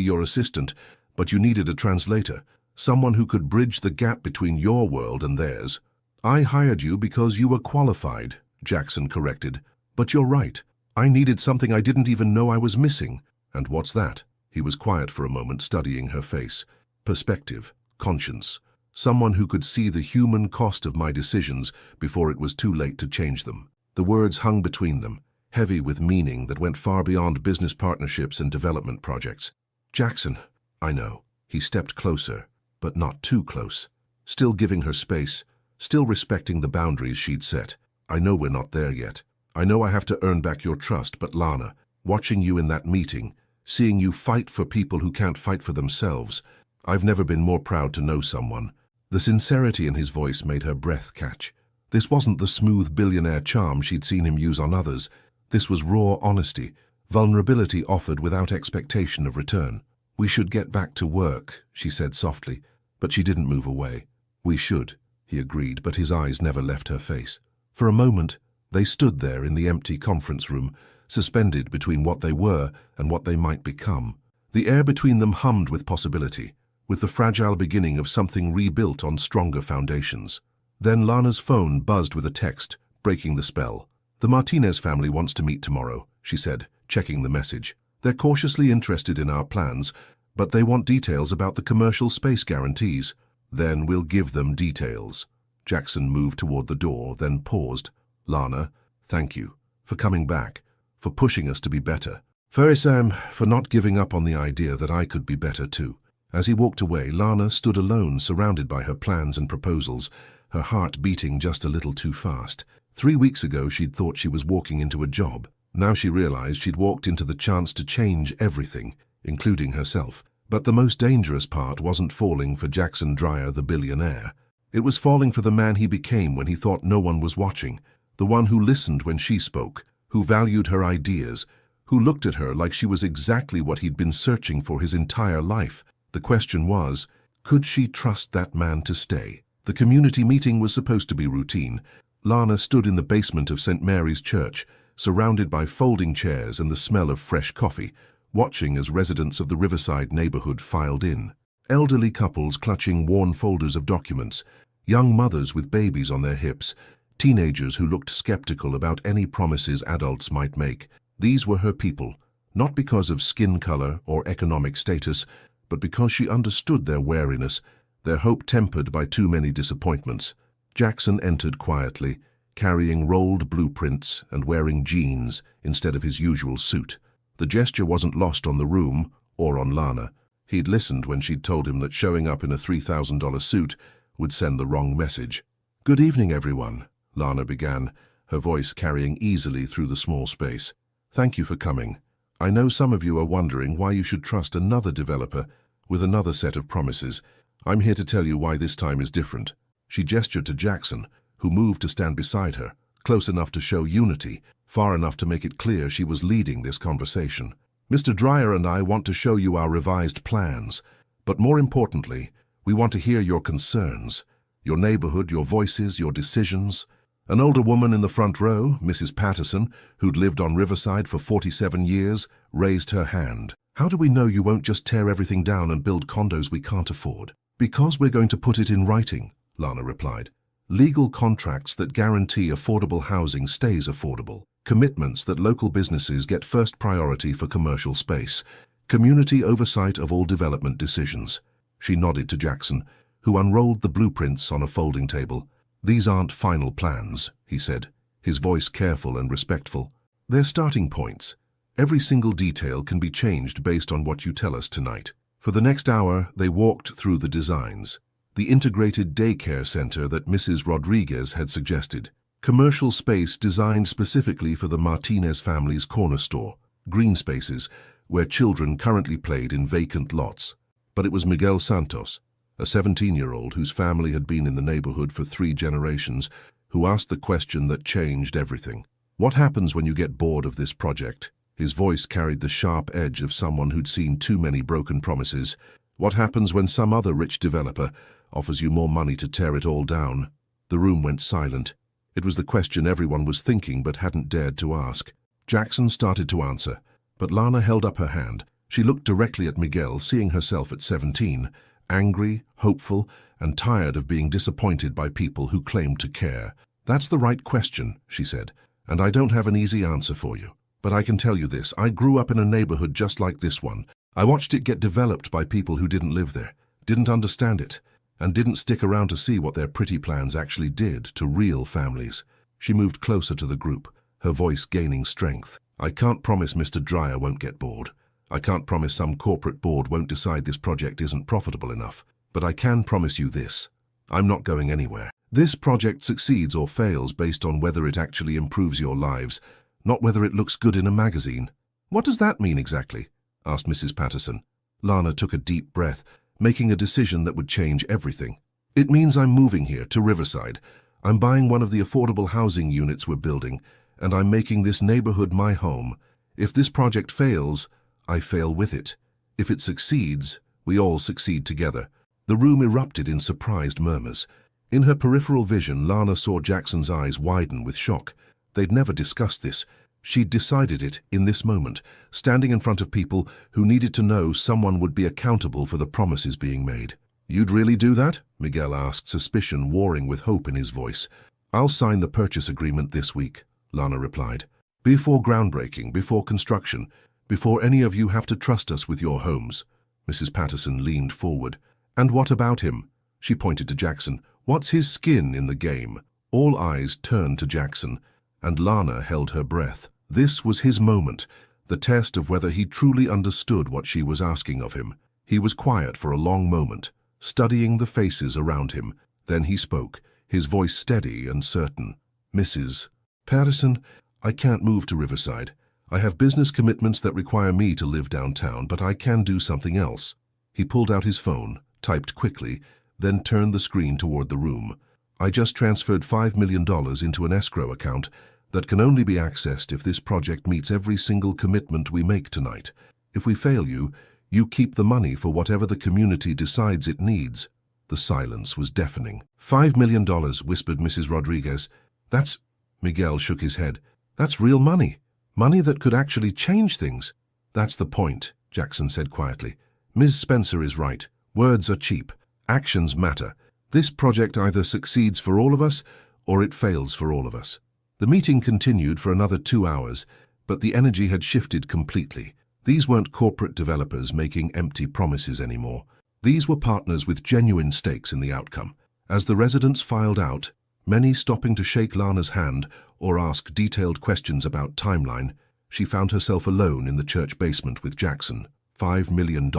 your assistant, but you needed a translator, someone who could bridge the gap between your world and theirs." "I hired you because you were qualified," Jackson corrected. "But you're right. I needed something I didn't even know I was missing." "And what's that?" He was quiet for a moment, studying her face. "Perspective, conscience. Someone who could see the human cost of my decisions before it was too late to change them." The words hung between them, heavy with meaning that went far beyond business partnerships and development projects. "Jackson, I know." He stepped closer, but not too close, still giving her space, still respecting the boundaries she'd set. "I know we're not there yet. I know I have to earn back your trust, but Lana, watching you in that meeting, seeing you fight for people who can't fight for themselves, I've never been more proud to know someone." The sincerity in his voice made her breath catch. This wasn't the smooth billionaire charm she'd seen him use on others. This was raw honesty, vulnerability offered without expectation of return. "We should get back to work," she said softly, but she didn't move away. "We should," he agreed, but his eyes never left her face. For a moment, they stood there in the empty conference room, suspended between what they were and what they might become. The air between them hummed with possibility, with the fragile beginning of something rebuilt on stronger foundations. Then Lana's phone buzzed with a text, breaking the spell. "The Martinez family wants to meet tomorrow," she said, checking the message. "They're cautiously interested in our plans, but they want details about the commercial space guarantees." "Then we'll give them details." Jackson moved toward the door, then paused. "Lana, thank you for coming back, for pushing us to be better. For Sam, for not giving up on the idea that I could be better too." As he walked away, Lana stood alone, surrounded by her plans and proposals, her heart beating just a little too fast. 3 weeks ago, she'd thought she was walking into a job. Now she realized she'd walked into the chance to change everything, including herself. But the most dangerous part wasn't falling for Jackson Dreyer, the billionaire. It was falling for the man he became when he thought no one was watching, the one who listened when she spoke, who valued her ideas, who looked at her like she was exactly what he'd been searching for his entire life. The question was, could she trust that man to stay? The community meeting was supposed to be routine. Lana stood in the basement of St. Mary's Church, surrounded by folding chairs and the smell of fresh coffee, watching as residents of the Riverside neighborhood filed in. Elderly couples clutching worn folders of documents, young mothers with babies on their hips, teenagers who looked skeptical about any promises adults might make. These were her people, not because of skin color or economic status, but because she understood their wariness, their hope tempered by too many disappointments. Jackson entered quietly, carrying rolled blueprints and wearing jeans instead of his usual suit. The gesture wasn't lost on the room or on Lana. He'd listened when she'd told him that showing up in a $3,000 suit would send the wrong message. "Good evening, everyone," Lana began, her voice carrying easily through the small space. "Thank you for coming. I know some of you are wondering why you should trust another developer with another set of promises. I'm here to tell you why this time is different." She gestured to Jackson, who moved to stand beside her, close enough to show unity, far enough to make it clear she was leading this conversation. "Mr. Dreyer and I want to show you our revised plans, but more importantly, we want to hear your concerns, your neighborhood, your voices, your decisions." An older woman in the front row, Mrs. Patterson, who'd lived on Riverside for 47 years, raised her hand. "How do we know you won't just tear everything down and build condos we can't afford?" "Because we're going to put it in writing," Lana replied. "Legal contracts that guarantee affordable housing stays affordable. Commitments that local businesses get first priority for commercial space. Community oversight of all development decisions." She nodded to Jackson, who unrolled the blueprints on a folding table. "These aren't final plans," he said, his voice careful and respectful. "They're starting points. Every single detail can be changed based on what you tell us tonight." For the next hour, they walked through the designs. The integrated daycare center that Mrs. Rodriguez had suggested. Commercial space designed specifically for the Martinez family's corner store. Green spaces, where children currently played in vacant lots. But it was Miguel Santos, a 17-year-old whose family had been in the neighborhood for 3 generations, who asked the question that changed everything. "What happens when you get bored of this project?" His voice carried the sharp edge of someone who'd seen too many broken promises. "What happens when some other rich developer offers you more money to tear it all down?" The room went silent. It was the question everyone was thinking but hadn't dared to ask. Jackson started to answer, but Lana held up her hand. She looked directly at Miguel, seeing herself at 17, angry, hopeful, and tired of being disappointed by people who claimed to care. "That's the right question," she said, "and I don't have an easy answer for you. But I can tell you this, I grew up in a neighborhood just like this one. I watched it get developed by people who didn't live there, didn't understand it, and didn't stick around to see what their pretty plans actually did to real families." She moved closer to the group, her voice gaining strength. "I can't promise Mr. Dreyer won't get bored. I can't promise some corporate board won't decide this project isn't profitable enough. But I can promise you this. I'm not going anywhere. This project succeeds or fails based on whether it actually improves your lives, not whether it looks good in a magazine." "What does that mean exactly?" asked Mrs. Patterson. Lana took a deep breath, making a decision that would change everything. "It means I'm moving here to Riverside. I'm buying one of the affordable housing units we're building, and I'm making this neighborhood my home. If this project fails, I fail with it. If it succeeds, we all succeed together." The room erupted in surprised murmurs. In her peripheral vision, Lana saw Jackson's eyes widen with shock. They'd never discussed this. She'd decided it in this moment, standing in front of people who needed to know someone would be accountable for the promises being made. "You'd really do that?" Miguel asked, suspicion warring with hope in his voice. "I'll sign the purchase agreement this week," Lana replied. "Before groundbreaking, before construction, before any of you have to trust us with your homes." Mrs. Patterson leaned forward. "And what about him?" She pointed to Jackson. "What's his skin in the game?" All eyes turned to Jackson, and Lana held her breath. This was his moment, the test of whether he truly understood what she was asking of him. He was quiet for a long moment, studying the faces around him. Then he spoke, his voice steady and certain. "Mrs. Patterson, I can't move to Riverside. I have business commitments that require me to live downtown, but I can do something else." He pulled out his phone, typed quickly, then turned the screen toward the room. "I just transferred $5 million into an escrow account that can only be accessed if this project meets every single commitment we make tonight. If we fail you, you keep the money for whatever the community decides it needs." The silence was deafening. $5 million, whispered Mrs. Rodriguez. "That's—" Miguel shook his head. "That's real money. Money that could actually change things." "That's the point," Jackson said quietly. "Ms. Spencer is right. Words are cheap. Actions matter. This project either succeeds for all of us, or it fails for all of us." The meeting continued for another 2 hours, but the energy had shifted completely. These weren't corporate developers making empty promises anymore. These were partners with genuine stakes in the outcome. As the residents filed out, many stopping to shake Lana's hand or ask detailed questions about timeline, she found herself alone in the church basement with Jackson. $5 million,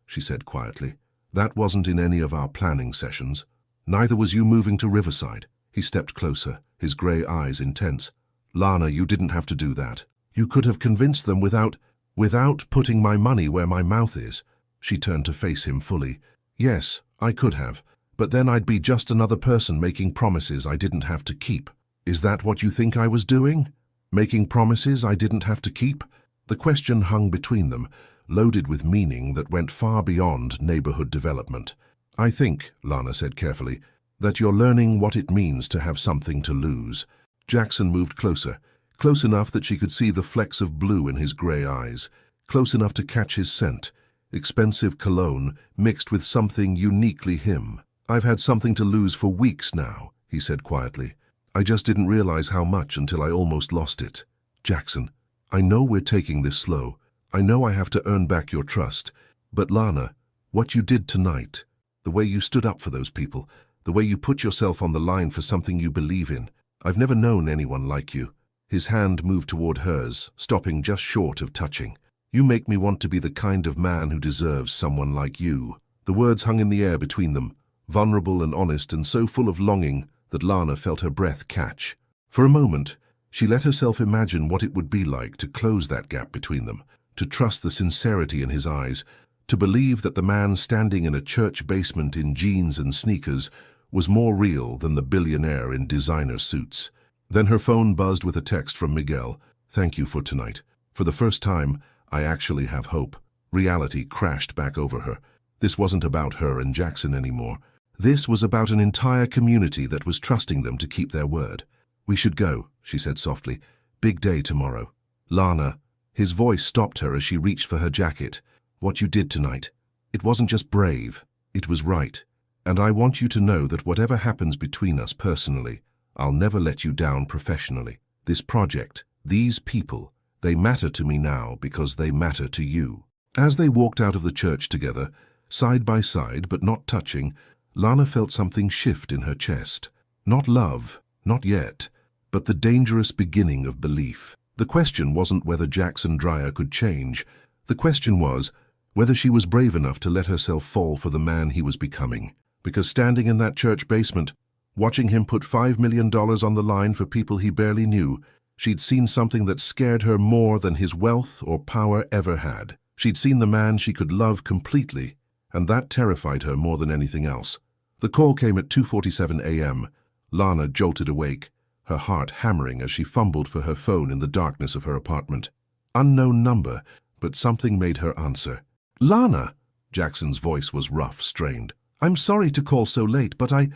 she said quietly. "That wasn't in any of our planning sessions. Neither was you moving to Riverside." He stepped closer, his gray eyes intense. "Lana, you didn't have to do that. You could have convinced them without putting my money where my mouth is." She turned to face him fully. "Yes, I could have. But then I'd be just another person making promises I didn't have to keep." "Is that what you think I was doing? Making promises I didn't have to keep?" The question hung between them, loaded with meaning that went far beyond neighborhood development. "I think," Lana said carefully, "that you're learning what it means to have something to lose." Jackson moved closer, close enough that she could see the flecks of blue in his gray eyes, close enough to catch his scent, expensive cologne mixed with something uniquely him. "I've had something to lose for weeks now," he said quietly. "I just didn't realize how much until I almost lost it." "Jackson, I know we're taking this slow. I know I have to earn back your trust. But Lana, what you did tonight, the way you stood up for those people, the way you put yourself on the line for something you believe in, I've never known anyone like you." His hand moved toward hers, stopping just short of touching. "You make me want to be the kind of man who deserves someone like you." The words hung in the air between them, vulnerable and honest and so full of longing that Lana felt her breath catch. For a moment, she let herself imagine what it would be like to close that gap between them, to trust the sincerity in his eyes, to believe that the man standing in a church basement in jeans and sneakers was more real than the billionaire in designer suits. Then her phone buzzed with a text from Miguel. "Thank you for tonight. For the first time, I actually have hope." Reality crashed back over her. This wasn't about her and Jackson anymore. This was about an entire community that was trusting them to keep their word. "We should go," she said softly. "Big day tomorrow." "Lana," his voice stopped her as she reached for her jacket. "What you did tonight, it wasn't just brave, it was right. And I want you to know that whatever happens between us personally, I'll never let you down professionally. This project, these people, they matter to me now because they matter to you." As they walked out of the church together, side by side but not touching, Lana felt something shift in her chest. Not love, not yet, but the dangerous beginning of belief. The question wasn't whether Jackson Dreyer could change. The question was whether she was brave enough to let herself fall for the man he was becoming. Because standing in that church basement, watching him put $5 million on the line for people he barely knew, she'd seen something that scared her more than his wealth or power ever had. She'd seen the man she could love completely, and that terrified her more than anything else. The call came at 2:47 a.m. Lana jolted awake, her heart hammering as she fumbled for her phone in the darkness of her apartment. Unknown number, but something made her answer. "Lana!" Jackson's voice was rough, strained. "I'm sorry to call so late, but I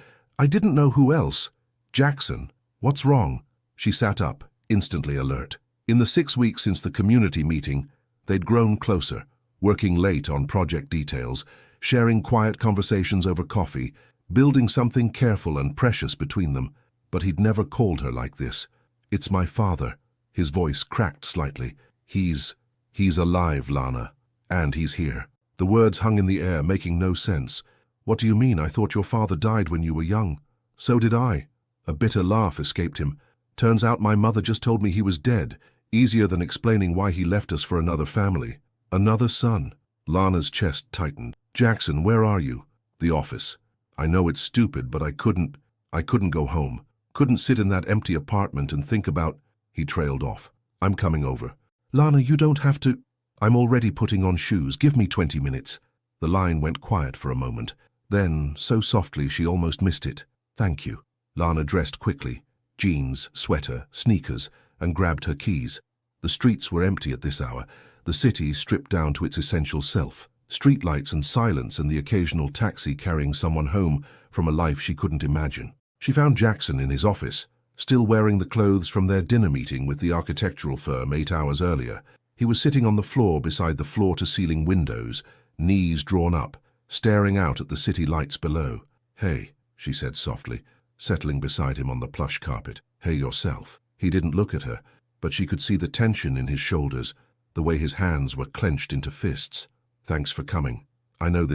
didn't know who else." "Jackson, what's wrong?" She sat up, instantly alert. In the 6 weeks since the community meeting, they'd grown closer, working late on project details, sharing quiet conversations over coffee, building something careful and precious between them. But he'd never called her like this. "It's my father." His voice cracked slightly. He's alive, Lana. And he's here." The words hung in the air, making no sense. "What do you mean? I thought your father died when you were young." "So did I." A bitter laugh escaped him. "Turns out my mother just told me he was dead. Easier than explaining why he left us for another family. Another son." Lana's chest tightened. "Jackson, where are you?" "The office. I know it's stupid, but I couldn't go home. Couldn't sit in that empty apartment and think about—" He trailed off. "I'm coming over." "Lana, you don't have to—" "I'm already putting on shoes. Give me 20 minutes. The line went quiet for a moment. Then, so softly she almost missed it. "Thank you." Lana dressed quickly. Jeans, sweater, sneakers, and grabbed her keys. The streets were empty at this hour, the city stripped down to its essential self. Streetlights and silence and the occasional taxi carrying someone home from a life she couldn't imagine. She found Jackson in his office, still wearing the clothes from their dinner meeting with the architectural firm 8 hours earlier. He was sitting on the floor beside the floor-to-ceiling windows, knees drawn up, staring out at the city lights below. "Hey," she said softly, settling beside him on the plush carpet. "Hey yourself." He didn't look at her, but she could see the tension in his shoulders, the way his hands were clenched into fists. "Thanks for coming. I know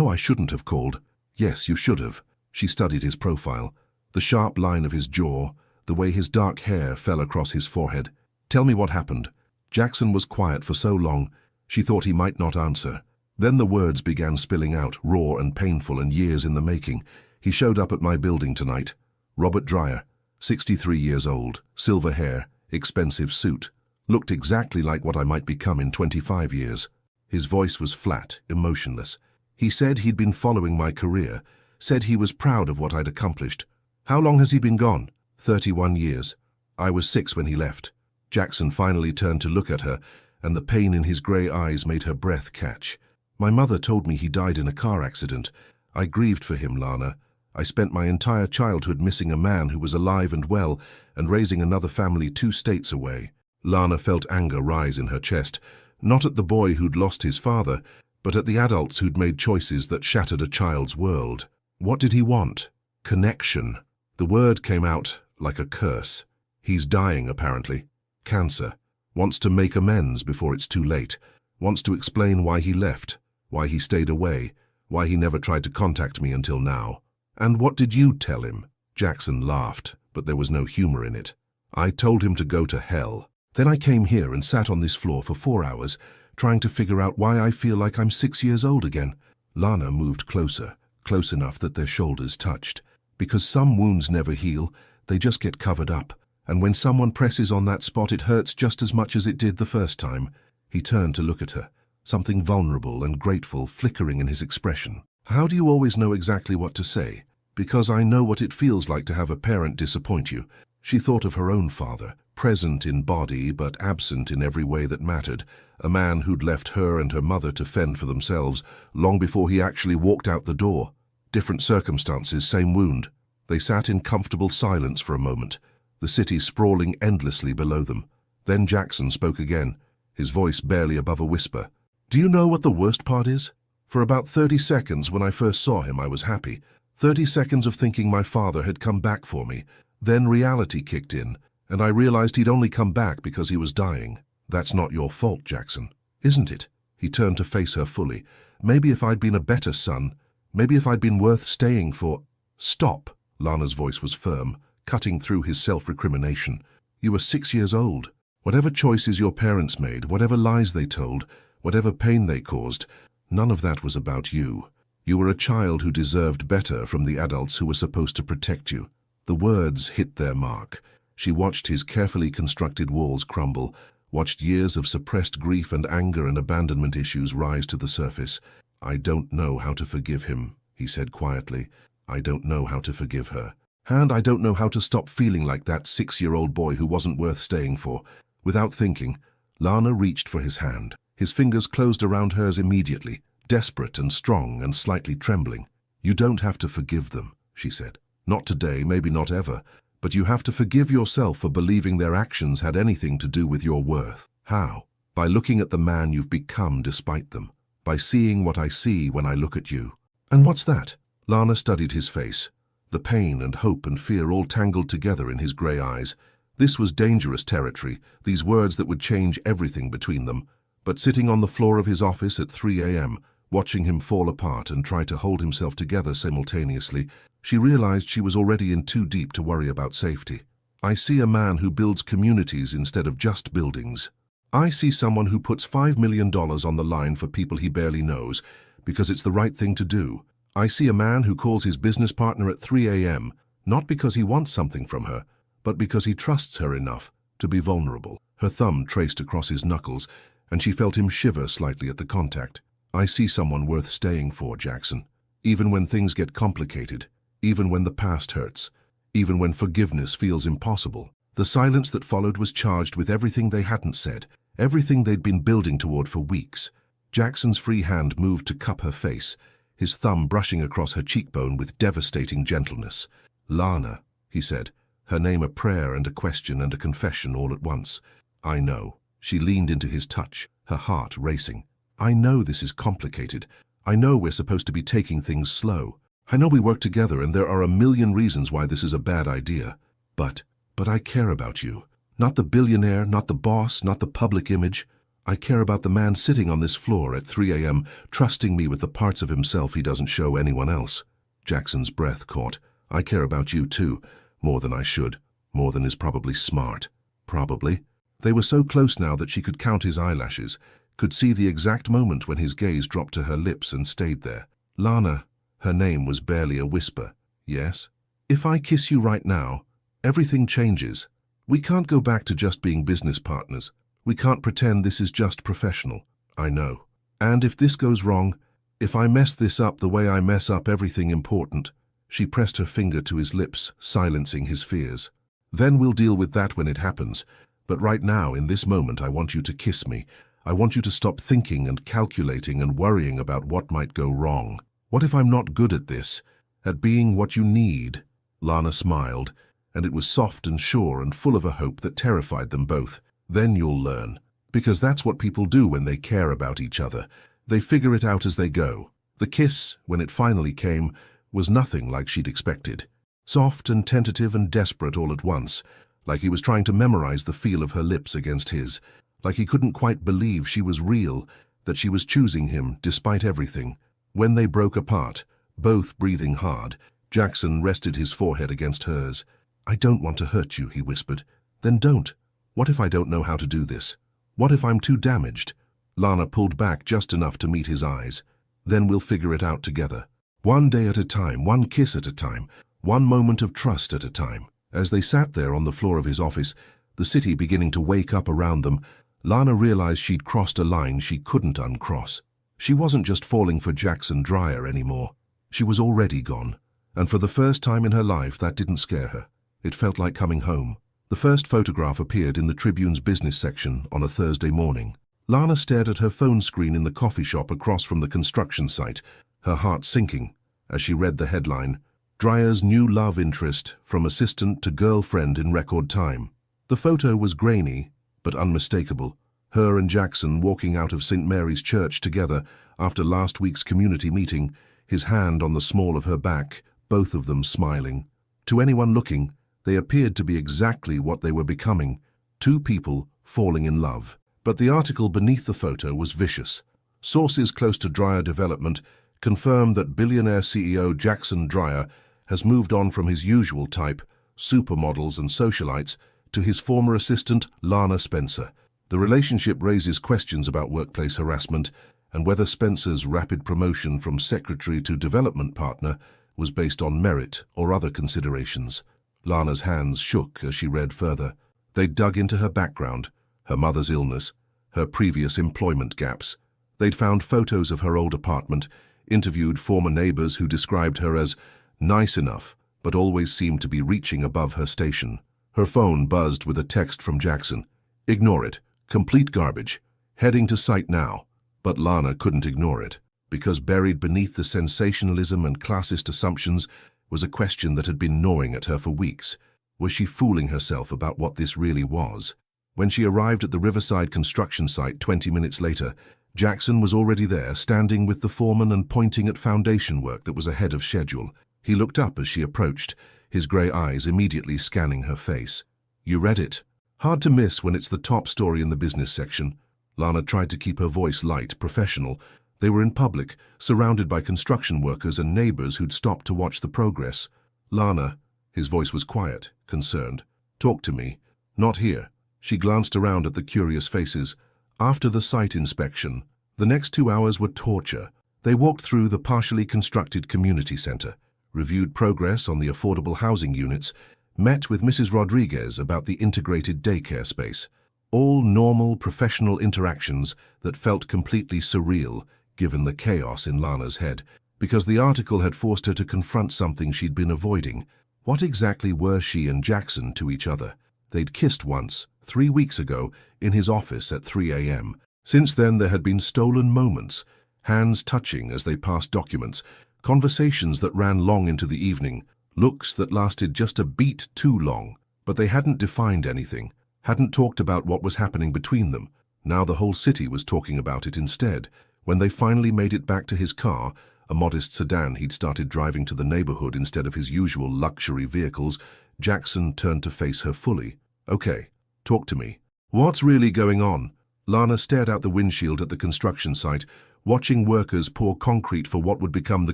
I shouldn't have called." "Yes, you should have." She studied his profile, the sharp line of his jaw, the way his dark hair fell across his forehead. "Tell me what happened." Jackson was quiet for so long, she thought he might not answer. Then the words began spilling out, raw and painful and years in the making. "He showed up at my building tonight. Robert Dreyer, 63 years old, silver hair, expensive suit. Looked exactly like what I might become in 25 years. His voice was flat, emotionless. He said he'd been following my career, said he was proud of what I'd accomplished. How long has he been gone? 31 years. I was 6 when he left." Jackson finally turned to look at her, and the pain in his grey eyes made her breath catch. "My mother told me he died in a car accident. I grieved for him, Lana. I spent my entire childhood missing a man who was alive and well and raising another family 2 states away." Lana felt anger rise in her chest, not at the boy who'd lost his father, but at the adults who'd made choices that shattered a child's world. What did he want? Connection. The word came out like a curse. He's dying, apparently. Cancer. Wants to make amends before it's too late. Wants to explain why he left, why he stayed away, why he never tried to contact me until now. "And what did you tell him?" Jackson laughed, but there was no humor in it. "I told him to go to hell. Then I came here and sat on this floor for 4 hours, trying to figure out why I feel like I'm 6 years old again." Lana moved closer, close enough that their shoulders touched. "Because some wounds never heal, they just get covered up. And when someone presses on that spot, it hurts just as much as it did the first time." He turned to look at her, something vulnerable and grateful flickering in his expression. "How do you always know exactly what to say?" "Because I know what it feels like to have a parent disappoint you." She thought of her own father, present in body but absent in every way that mattered, a man who'd left her and her mother to fend for themselves long before he actually walked out the door. Different circumstances, same wound. They sat in comfortable silence for a moment, the city sprawling endlessly below them. Then Jackson spoke again, his voice barely above a whisper. "Do you know what the worst part is? For about 30 seconds when I first saw him, I was happy. 30 seconds of thinking my father had come back for me. Then reality kicked in, and I realized he'd only come back because he was dying. That's not your fault, Jackson, isn't it?" He turned to face her fully. "Maybe if I'd been a better son, maybe if I'd been worth staying for—" "Stop!" Lana's voice was firm, cutting through his self-recrimination. "You were 6 years old. Whatever choices your parents made, whatever lies they told, whatever pain they caused, none of that was about you. You were a child who deserved better from the adults who were supposed to protect you." The words hit their mark. She watched his carefully constructed walls crumble, watched years of suppressed grief and anger and abandonment issues rise to the surface. "I don't know how to forgive him," he said quietly. "I don't know how to forgive her. And I don't know how to stop feeling like that 6-year-old boy who wasn't worth staying for." Without thinking, Lana reached for his hand. His fingers closed around hers immediately, desperate and strong and slightly trembling. "You don't have to forgive them," she said. "Not today, maybe not ever, But you have to forgive yourself for believing their actions had anything to do with your worth. How? By looking at the man you've become despite them. By seeing what I see when I look at you. And what's that? Lana studied his face. The pain and hope and fear all tangled together in his grey eyes. This was dangerous territory, these words that would change everything between them. But sitting on the floor of his office at 3 a.m., watching him fall apart and try to hold himself together simultaneously, she realized she was already in too deep to worry about safety. I see a man who builds communities instead of just buildings. I see someone who puts $5 million on the line for people he barely knows because it's the right thing to do. I see a man who calls his business partner at 3 a.m., not because he wants something from her, but because he trusts her enough to be vulnerable. Her thumb traced across his knuckles, and she felt him shiver slightly at the contact. I see someone worth staying for, Jackson. Even when things get complicated, even when the past hurts, even when forgiveness feels impossible. The silence that followed was charged with everything they hadn't said, everything they'd been building toward for weeks. Jackson's free hand moved to cup her face, his thumb brushing across her cheekbone with devastating gentleness. "Lana," he said, her name a prayer and a question and a confession all at once. "I know." She leaned into his touch, her heart racing. "I know this is complicated. I know we're supposed to be taking things slow. I know we work together and there are a million reasons why this is a bad idea. But I care about you. Not the billionaire, not the boss, not the public image. I care about the man sitting on this floor at 3 a.m., trusting me with the parts of himself he doesn't show anyone else." Jackson's breath caught. "I care about you too, more than I should, more than is probably smart." Probably. They were so close now that she could count his eyelashes, could see the exact moment when his gaze dropped to her lips and stayed there. "Lana," her name was barely a whisper. "Yes?" "If I kiss you right now, everything changes. We can't go back to just being business partners. We can't pretend this is just professional." "I know. And if this goes wrong, if I mess this up the way I mess up everything important," she pressed her finger to his lips, silencing his fears. "Then we'll deal with that when it happens. But right now, in this moment, I want you to kiss me. I want you to stop thinking and calculating and worrying about what might go wrong. What if I'm not good at this, at being what you need?" Lana smiled, and it was soft and sure and full of a hope that terrified them both. "Then you'll learn. Because that's what people do when they care about each other. They figure it out as they go." The kiss, when it finally came, was nothing like she'd expected. Soft and tentative and desperate all at once, like he was trying to memorize the feel of her lips against his, like he couldn't quite believe she was real, that she was choosing him despite everything. When they broke apart, both breathing hard, Jackson rested his forehead against hers. "I don't want to hurt you," he whispered. "Then don't. What if I don't know how to do this? What if I'm too damaged?" Lana pulled back just enough to meet his eyes. "Then we'll figure it out together. One day at a time, one kiss at a time, one moment of trust at a time." As they sat there on the floor of his office, the city beginning to wake up around them, Lana realized she'd crossed a line she couldn't uncross. She wasn't just falling for Jackson Dreyer anymore. She was already gone. And for the first time in her life, that didn't scare her. It felt like coming home. The first photograph appeared in the Tribune's business section on a Thursday morning. Lana stared at her phone screen in the coffee shop across from the construction site, her heart sinking as she read the headline, "Dreyer's new love interest from assistant to girlfriend in record time." The photo was grainy, but unmistakable. Her and Jackson walking out of St. Mary's Church together after last week's community meeting, his hand on the small of her back, both of them smiling. To anyone looking, they appeared to be exactly what they were becoming, two people falling in love. But the article beneath the photo was vicious. Sources close to Dreyer Development confirmed that billionaire CEO Jackson Dreyer has moved on from his usual type, supermodels and socialites, to his former assistant, Lana Spencer. The relationship raises questions about workplace harassment and whether Spencer's rapid promotion from secretary to development partner was based on merit or other considerations. Lana's hands shook as she read further. They dug into her background, her mother's illness, her previous employment gaps. They'd found photos of her old apartment, interviewed former neighbors who described her as nice enough, but always seemed to be reaching above her station. Her phone buzzed with a text from Jackson. "Ignore it. Complete garbage. Heading to site now." But Lana couldn't ignore it, because buried beneath the sensationalism and classist assumptions was a question that had been gnawing at her for weeks. Was she fooling herself about what this really was? When she arrived at the Riverside construction site 20 minutes later, Jackson was already there, standing with the foreman and pointing at foundation work that was ahead of schedule. He looked up as she approached, his grey eyes immediately scanning her face. "You read it?" Hard to miss when it's the top story in the business section. Lana tried to keep her voice light, professional. They were in public, surrounded by construction workers and neighbors who'd stopped to watch the progress. "Lana," his voice was quiet, concerned. "Talk to me." "Not here." She glanced around at the curious faces. After the site inspection, the next 2 hours were torture. They walked through the partially constructed community center, reviewed progress on the affordable housing units, met with Mrs. Rodriguez about the integrated daycare space. All normal, professional interactions that felt completely surreal, given the chaos in Lana's head, because the article had forced her to confront something she'd been avoiding. What exactly were she and Jackson to each other? They'd kissed once, 3 weeks ago, in his office at 3 a.m. Since then there had been stolen moments, hands touching as they passed documents, conversations that ran long into the evening, looks that lasted just a beat too long, but they hadn't defined anything, hadn't talked about what was happening between them. Now the whole city was talking about it instead. When they finally made it back to his car, a modest sedan he'd started driving to the neighborhood instead of his usual luxury vehicles, Jackson turned to face her fully. "Okay, talk to me. What's really going on?" Lana stared out the windshield at the construction site, watching workers pour concrete for what would become the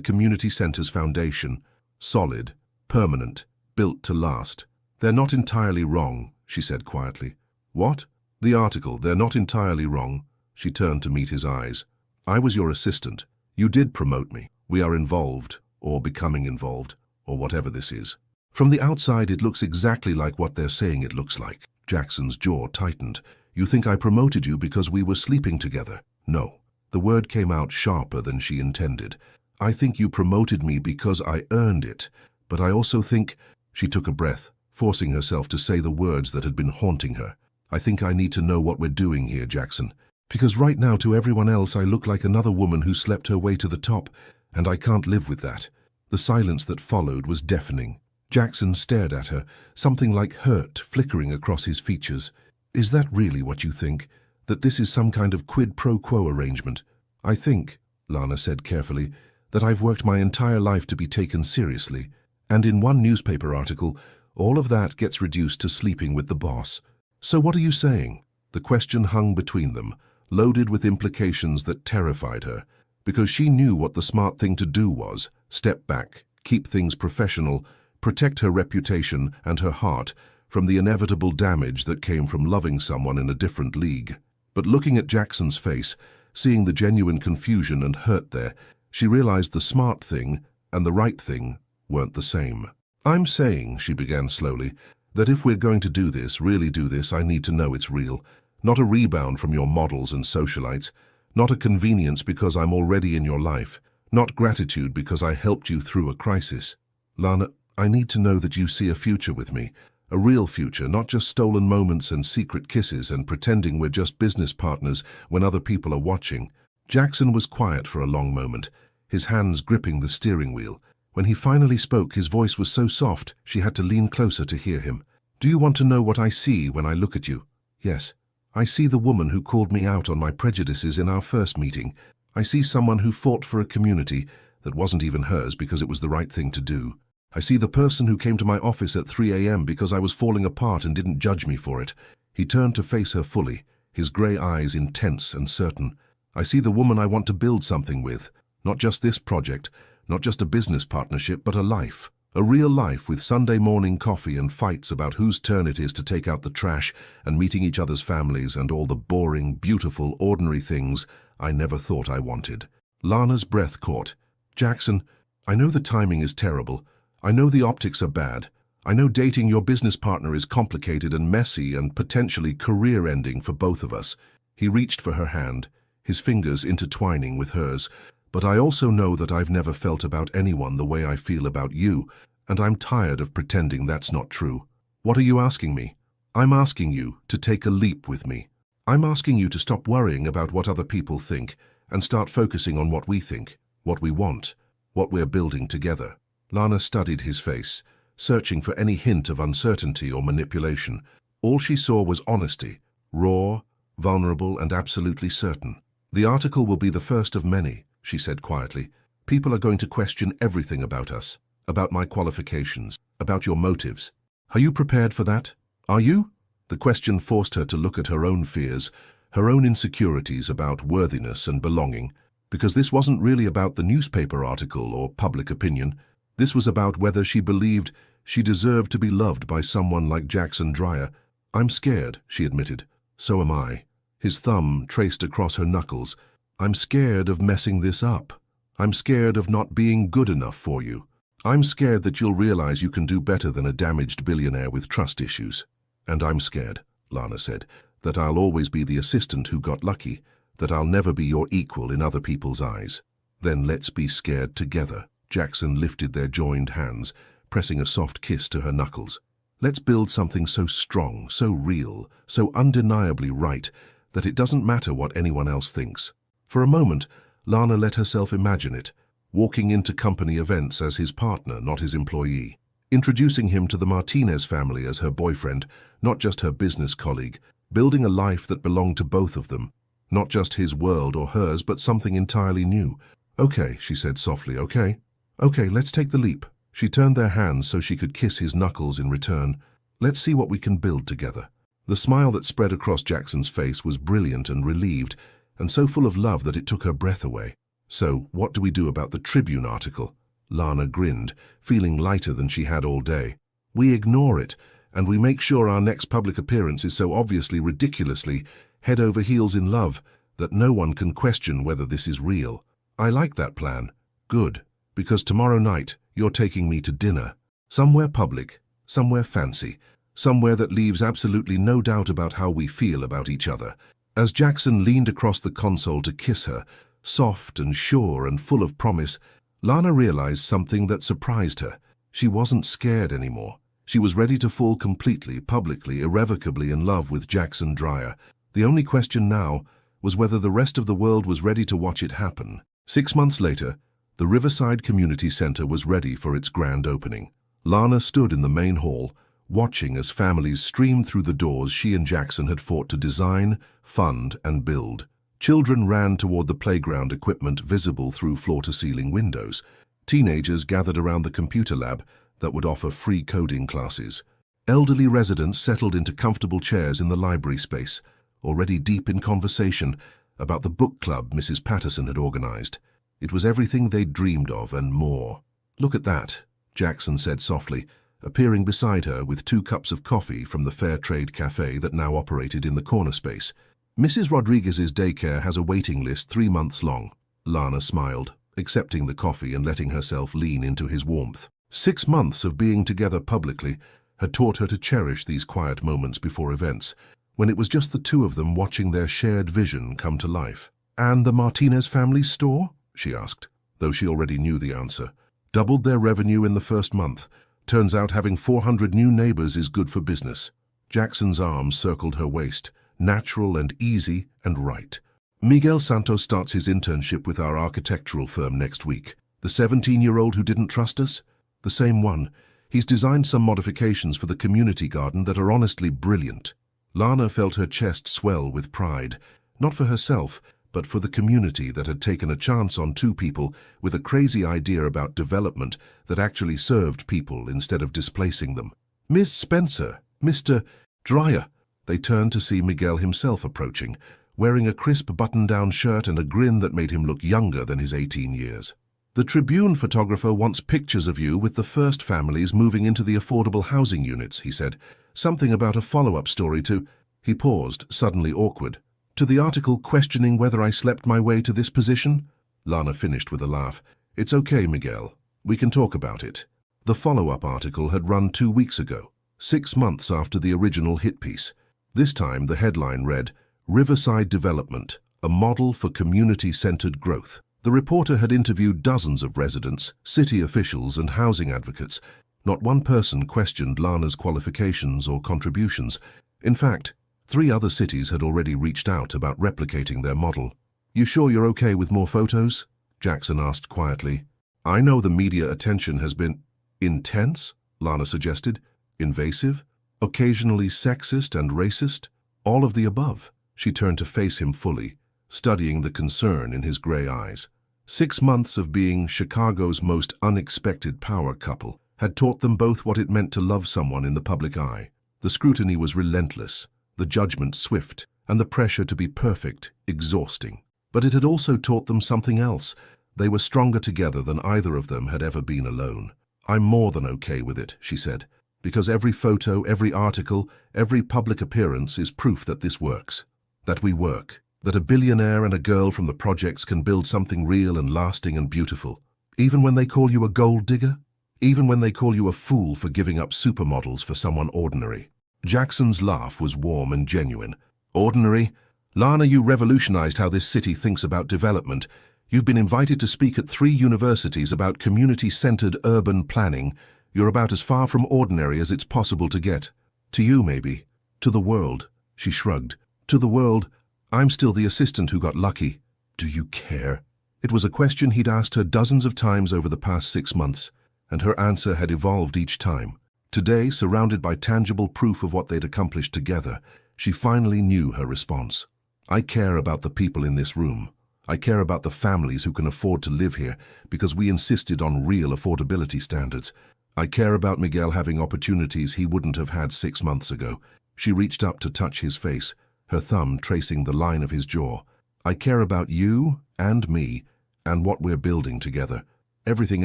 community center's foundation. Solid, permanent, built to last. "They're not entirely wrong," she said quietly. "What?" "The article, they're not entirely wrong." She turned to meet his eyes. "I was your assistant. You did promote me. We are involved, or becoming involved, or whatever this is. From the outside, it looks exactly like what they're saying it looks like." Jackson's jaw tightened. "You think I promoted you because we were sleeping together?" "No." The word came out sharper than she intended. "I think you promoted me because I earned it, but I also think—" She took a breath, forcing herself to say the words that had been haunting her. "I think I need to know what we're doing here, Jackson. Because right now to everyone else I look like another woman who slept her way to the top, and I can't live with that." The silence that followed was deafening. Jackson stared at her, something like hurt flickering across his features. "Is that really what you think? That this is some kind of quid pro quo arrangement?" "I think," Lana said carefully, "that I've worked my entire life to be taken seriously. And in one newspaper article, all of that gets reduced to sleeping with the boss. So what are you saying?" The question hung between them, loaded with implications that terrified her, because she knew what the smart thing to do was: step back, keep things professional, protect her reputation and her heart from the inevitable damage that came from loving someone in a different league. But looking at Jackson's face, seeing the genuine confusion and hurt there, she realized the smart thing and the right thing weren't the same. "I'm saying," she began slowly, "that if we're going to do this, really do this, I need to know it's real. Not a rebound from your models and socialites. Not a convenience because I'm already in your life. Not gratitude because I helped you through a crisis. Lana, I need to know that you see a future with me. A real future, not just stolen moments and secret kisses and pretending we're just business partners when other people are watching." Jackson was quiet for a long moment, his hands gripping the steering wheel. When he finally spoke, his voice was so soft she had to lean closer to hear him. "Do you want to know what I see when I look at you?" "Yes. I see the woman who called me out on my prejudices in our first meeting. I see someone who fought for a community that wasn't even hers because it was the right thing to do. I see the person who came to my office at 3 a.m. because I was falling apart and didn't judge me for it." He turned to face her fully, his grey eyes intense and certain. "I see the woman I want to build something with. Not just this project, not just a business partnership, but a life. A real life with Sunday morning coffee and fights about whose turn it is to take out the trash and meeting each other's families and all the boring, beautiful, ordinary things I never thought I wanted." Lana's breath caught. "Jackson, I know the timing is terrible. I know the optics are bad. I know dating your business partner is complicated and messy and potentially career-ending for both of us." He reached for her hand, his fingers intertwining with hers. "But I also know that I've never felt about anyone the way I feel about you, and I'm tired of pretending that's not true." "What are you asking me?" "I'm asking you to take a leap with me. I'm asking you to stop worrying about what other people think and start focusing on what we think, what we want, what we're building together." Lana studied his face, searching for any hint of uncertainty or manipulation. All she saw was honesty, raw, vulnerable, and absolutely certain. "The article will be the first of many," she said quietly. "People are going to question everything about us, about my qualifications, about your motives. Are you prepared for that? Are you?" The question forced her to look at her own fears, her own insecurities about worthiness and belonging, because this wasn't really about the newspaper article or public opinion. This was about whether she believed she deserved to be loved by someone like Jackson Dreyer. "I'm scared," she admitted. "So am I." His thumb traced across her knuckles. "I'm scared of messing this up. I'm scared of not being good enough for you. I'm scared that you'll realize you can do better than a damaged billionaire with trust issues." "And I'm scared," Lana said, "that I'll always be the assistant who got lucky, that I'll never be your equal in other people's eyes." "Then let's be scared together." Jackson lifted their joined hands, pressing a soft kiss to her knuckles. "Let's build something so strong, so real, so undeniably right, that it doesn't matter what anyone else thinks." For a moment, Lana let herself imagine it, walking into company events as his partner, not his employee, introducing him to the Martinez family as her boyfriend, not just her business colleague, building a life that belonged to both of them, not just his world or hers, but something entirely new. "Okay," she said softly, "okay. Okay, let's take the leap." She turned their hands so she could kiss his knuckles in return. "Let's see what we can build together." The smile that spread across Jackson's face was brilliant and relieved, and so full of love that it took her breath away. "So, what do we do about the Tribune article?" Lana grinned, feeling lighter than she had all day. "We ignore it, and we make sure our next public appearance is so obviously, ridiculously, head over heels in love, that no one can question whether this is real." "I like that plan." "Good, because tomorrow night you're taking me to dinner. Somewhere public, somewhere fancy, somewhere that leaves absolutely no doubt about how we feel about each other." As Jackson leaned across the console to kiss her, soft and sure and full of promise, Lana realized something that surprised her. She wasn't scared anymore. She was ready to fall completely, publicly, irrevocably in love with Jackson Dreyer. The only question now was whether the rest of the world was ready to watch it happen. 6 months later, the Riverside Community Center was ready for its grand opening. Lana stood in the main hall, watching as families streamed through the doors she and Jackson had fought to design, fund, and build. Children ran toward the playground equipment visible through floor-to-ceiling windows. Teenagers gathered around the computer lab that would offer free coding classes. Elderly residents settled into comfortable chairs in the library space, already deep in conversation about the book club Mrs. Patterson had organized. It was everything they'd dreamed of and more. "Look at that," Jackson said softly, appearing beside her with 2 cups of coffee from the Fair Trade Cafe that now operated in the corner space. "Mrs. Rodriguez's daycare has a waiting list 3 months long." Lana smiled, accepting the coffee and letting herself lean into his warmth. 6 months of being together publicly had taught her to cherish these quiet moments before events, when it was just the two of them watching their shared vision come to life. "And the Martinez family store?" she asked, though she already knew the answer. "Doubled their revenue in the first month. Turns out having 400 new neighbors is good for business." Jackson's arms circled her waist, natural and easy and right. "Miguel Santos starts his internship with our architectural firm next week. The 17-year-old who didn't trust us? The same one. He's designed some modifications for the community garden that are honestly brilliant." Lana felt her chest swell with pride, not for herself, but for the community that had taken a chance on 2 people with a crazy idea about development that actually served people instead of displacing them. "Miss Spencer, Mr. Dreyer." They turned to see Miguel himself approaching, wearing a crisp button-down shirt and a grin that made him look younger than his 18 years. "The Tribune photographer wants pictures of you with the first families moving into the affordable housing units," he said. "Something about a follow-up story to—" He paused, suddenly awkward. "To the article questioning whether I slept my way to this position?" Lana finished with a laugh. "It's okay, Miguel. We can talk about it." The follow-up article had run 2 weeks ago, 6 months after the original hit piece. This time the headline read, "Riverside Development, a model for community-centered growth." The reporter had interviewed dozens of residents, city officials, and housing advocates. Not one person questioned Lana's qualifications or contributions. In fact, 3 other cities had already reached out about replicating their model. "You sure you're okay with more photos?" Jackson asked quietly. "I know the media attention has been intense," Lana suggested. Invasive? Occasionally sexist and racist? All of the above. She turned to face him fully, studying the concern in his gray eyes. 6 months of being Chicago's most unexpected power couple had taught them both what it meant to love someone in the public eye. The scrutiny was relentless, the judgment swift, and the pressure to be perfect exhausting. But it had also taught them something else. They were stronger together than either of them had ever been alone. "I'm more than okay with it," she said, "because every photo, every article, every public appearance is proof that this works. That we work. That a billionaire and a girl from the projects can build something real and lasting and beautiful. Even when they call you a gold digger? Even when they call you a fool for giving up supermodels for someone ordinary." Jackson's laugh was warm and genuine. "Ordinary? Lana, you revolutionized how this city thinks about development. You've been invited to speak at 3 universities about community-centered urban planning. You're about as far from ordinary as it's possible to get. To you, maybe. To the world." She shrugged. "To the world, I'm still the assistant who got lucky." "Do you care?" It was a question he'd asked her dozens of times over the past 6 months, and her answer had evolved each time. Today, surrounded by tangible proof of what they'd accomplished together, she finally knew her response. "I care about the people in this room. I care about the families who can afford to live here because we insisted on real affordability standards. I care about Miguel having opportunities he wouldn't have had 6 months ago." She reached up to touch his face, her thumb tracing the line of his jaw. "I care about you and me and what we're building together. Everything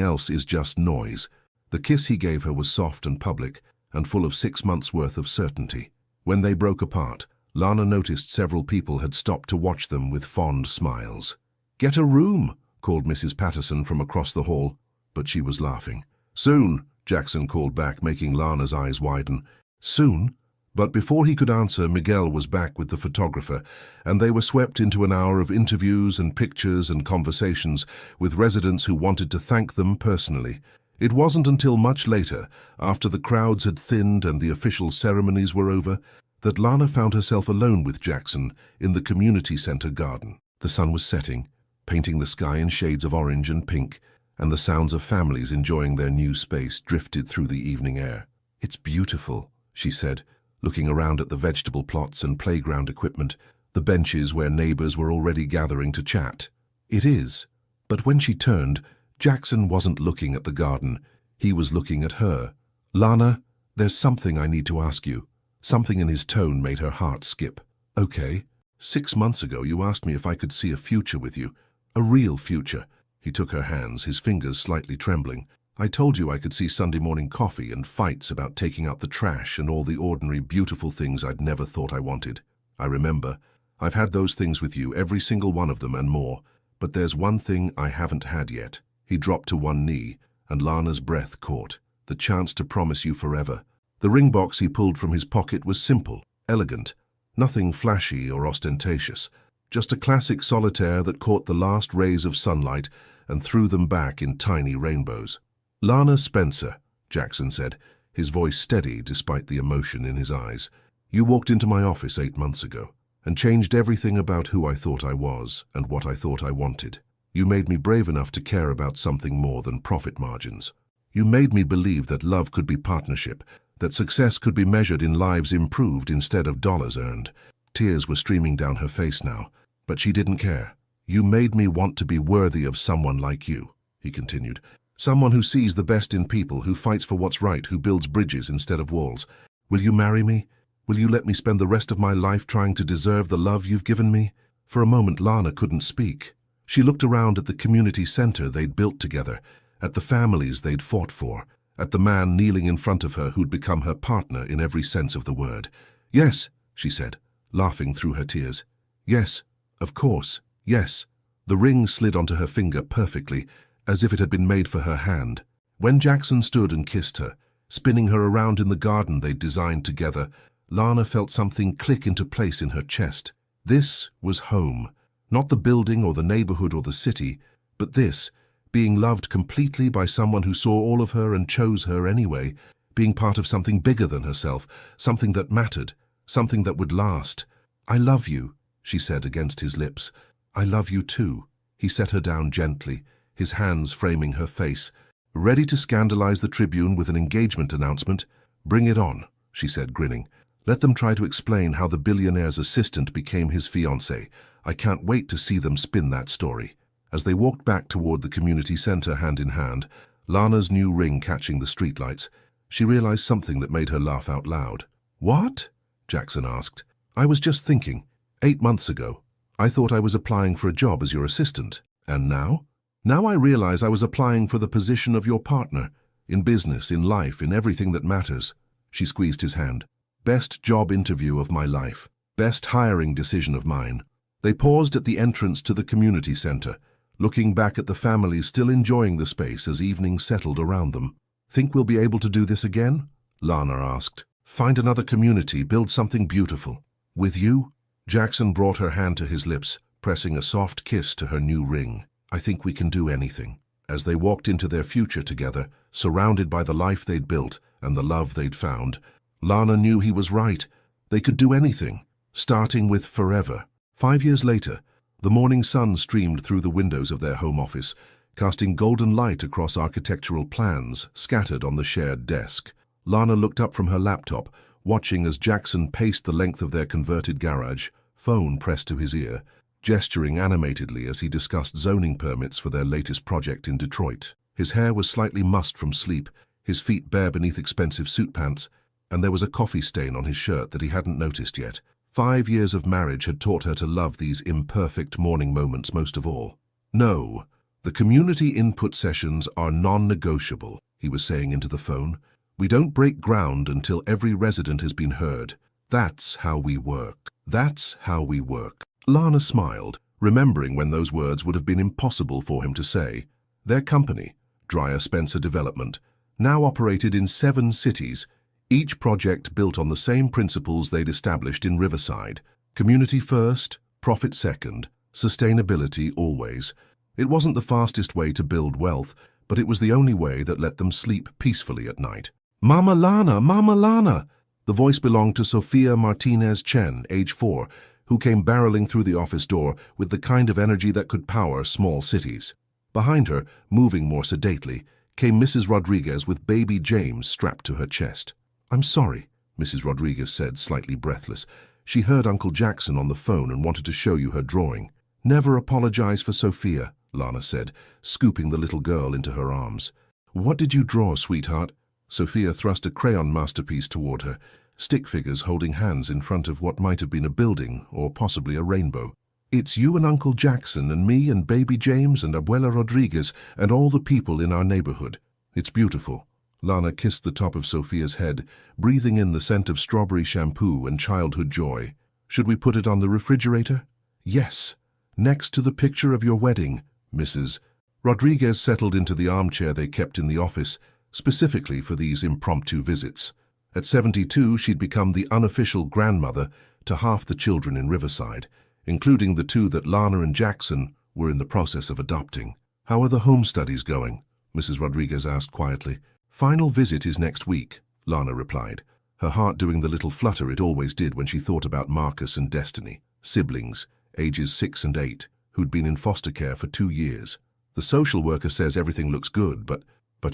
else is just noise." The kiss he gave her was soft and public and full of 6 months' worth of certainty. When they broke apart, Lana noticed several people had stopped to watch them with fond smiles. "Get a room," called Mrs. Patterson from across the hall, but she was laughing. "Soon," Jackson called back, making Lana's eyes widen. "Soon?" But before he could answer, Miguel was back with the photographer, and they were swept into an hour of interviews and pictures and conversations with residents who wanted to thank them personally. It wasn't until much later, after the crowds had thinned and the official ceremonies were over, that Lana found herself alone with Jackson in the community center garden. The sun was setting, painting the sky in shades of orange and pink, and the sounds of families enjoying their new space drifted through the evening air. "It's beautiful," she said, looking around at the vegetable plots and playground equipment, the benches where neighbors were already gathering to chat. "It is." But when she turned, Jackson wasn't looking at the garden. He was looking at her. "Lana, there's something I need to ask you." Something in his tone made her heart skip. "Okay. 6 months ago you asked me if I could see a future with you. A real future." He took her hands, his fingers slightly trembling. "I told you I could see Sunday morning coffee and fights about taking out the trash and all the ordinary beautiful things I'd never thought I wanted. I remember. I've had those things with you, every single one of them and more. But there's one thing I haven't had yet." He dropped to one knee, and Lana's breath caught. "The chance to promise you forever." The ring box he pulled from his pocket was simple, elegant, nothing flashy or ostentatious. Just a classic solitaire that caught the last rays of sunlight and threw them back in tiny rainbows. "Lana Spencer," Jackson said, his voice steady despite the emotion in his eyes. "You walked into my office 8 months ago and changed everything about who I thought I was and what I thought I wanted. You made me brave enough to care about something more than profit margins. You made me believe that love could be partnership, that success could be measured in lives improved instead of dollars earned." Tears were streaming down her face now, but she didn't care. "You made me want to be worthy of someone like you," he continued. "Someone who sees the best in people, who fights for what's right, who builds bridges instead of walls. Will you marry me? Will you let me spend the rest of my life trying to deserve the love you've given me?" For a moment, Lana couldn't speak. She looked around at the community center they'd built together, at the families they'd fought for, at the man kneeling in front of her who'd become her partner in every sense of the word. "Yes," she said, laughing through her tears. "Yes, of course, yes." The ring slid onto her finger perfectly, as if it had been made for her hand. When Jackson stood and kissed her, spinning her around in the garden they'd designed together, Lana felt something click into place in her chest. This was home. Not the building or the neighborhood or the city, but this, being loved completely by someone who saw all of her and chose her anyway, being part of something bigger than herself, something that mattered, something that would last. "I love you," she said against his lips. "I love you too." He set her down gently, his hands framing her face. Ready to scandalize the Tribune with an engagement announcement? Bring it on, she said, grinning. Let them try to explain how the billionaire's assistant became his fiancée. I can't wait to see them spin that story. As they walked back toward the community center hand in hand, Lana's new ring catching the streetlights, she realized something that made her laugh out loud. What? Jackson asked. I was just thinking. 8 months ago, I thought I was applying for a job as your assistant. And now? Now I realize I was applying for the position of your partner. In business, in life, in everything that matters. She squeezed his hand. Best job interview of my life. Best hiring decision of mine. They paused at the entrance to the community center, looking back at the families still enjoying the space as evening settled around them. Think we'll be able to do this again? Lana asked. Find another community, build something beautiful. With you? Jackson brought her hand to his lips, pressing a soft kiss to her new ring. I think we can do anything. As they walked into their future together, surrounded by the life they'd built and the love they'd found, Lana knew he was right. They could do anything, starting with forever. 5 years later, the morning sun streamed through the windows of their home office, casting golden light across architectural plans scattered on the shared desk. Lana looked up from her laptop, watching as Jackson paced the length of their converted garage, phone pressed to his ear, gesturing animatedly as he discussed zoning permits for their latest project in Detroit. His hair was slightly mussed from sleep, his feet bare beneath expensive suit pants, and there was a coffee stain on his shirt that he hadn't noticed yet. 5 years of marriage had taught her to love these imperfect morning moments most of all. No, the community input sessions are non-negotiable, he was saying into the phone. We don't break ground until every resident has been heard. That's how we work. That's how we work. Lana smiled, remembering when those words would have been impossible for him to say. Their company, Dreyer Spencer Development, now operated in 7 cities, each project built on the same principles they'd established in Riverside. Community first, profit second, sustainability always. It wasn't the fastest way to build wealth, but it was the only way that let them sleep peacefully at night. Mama Lana! Mama Lana! The voice belonged to Sophia Martinez Chen, age 4, who came barreling through the office door with the kind of energy that could power small cities. Behind her, moving more sedately, came Mrs. Rodriguez with baby James strapped to her chest. I'm sorry, Mrs. Rodriguez said, slightly breathless. She heard Uncle Jackson on the phone and wanted to show you her drawing. Never apologize for Sophia, Lana said, scooping the little girl into her arms. What did you draw, sweetheart? Sophia thrust a crayon masterpiece toward her, stick figures holding hands in front of what might have been a building or possibly a rainbow. It's you and Uncle Jackson and me and baby James and Abuela Rodriguez and all the people in our neighborhood. It's beautiful. Lana kissed the top of Sophia's head, breathing in the scent of strawberry shampoo and childhood joy. Should we put it on the refrigerator? Yes. Next to the picture of your wedding, Mrs. Rodriguez settled into the armchair they kept in the office, specifically for these impromptu visits. At 72, she'd become the unofficial grandmother to half the children in Riverside, including the 2 that Lana and Jackson were in the process of adopting. How are the home studies going? Mrs. Rodriguez asked quietly. Final visit is next week, Lana replied, her heart doing the little flutter it always did when she thought about Marcus and Destiny, siblings, ages 6 and 8, who'd been in foster care for 2 years. The social worker says everything looks good, but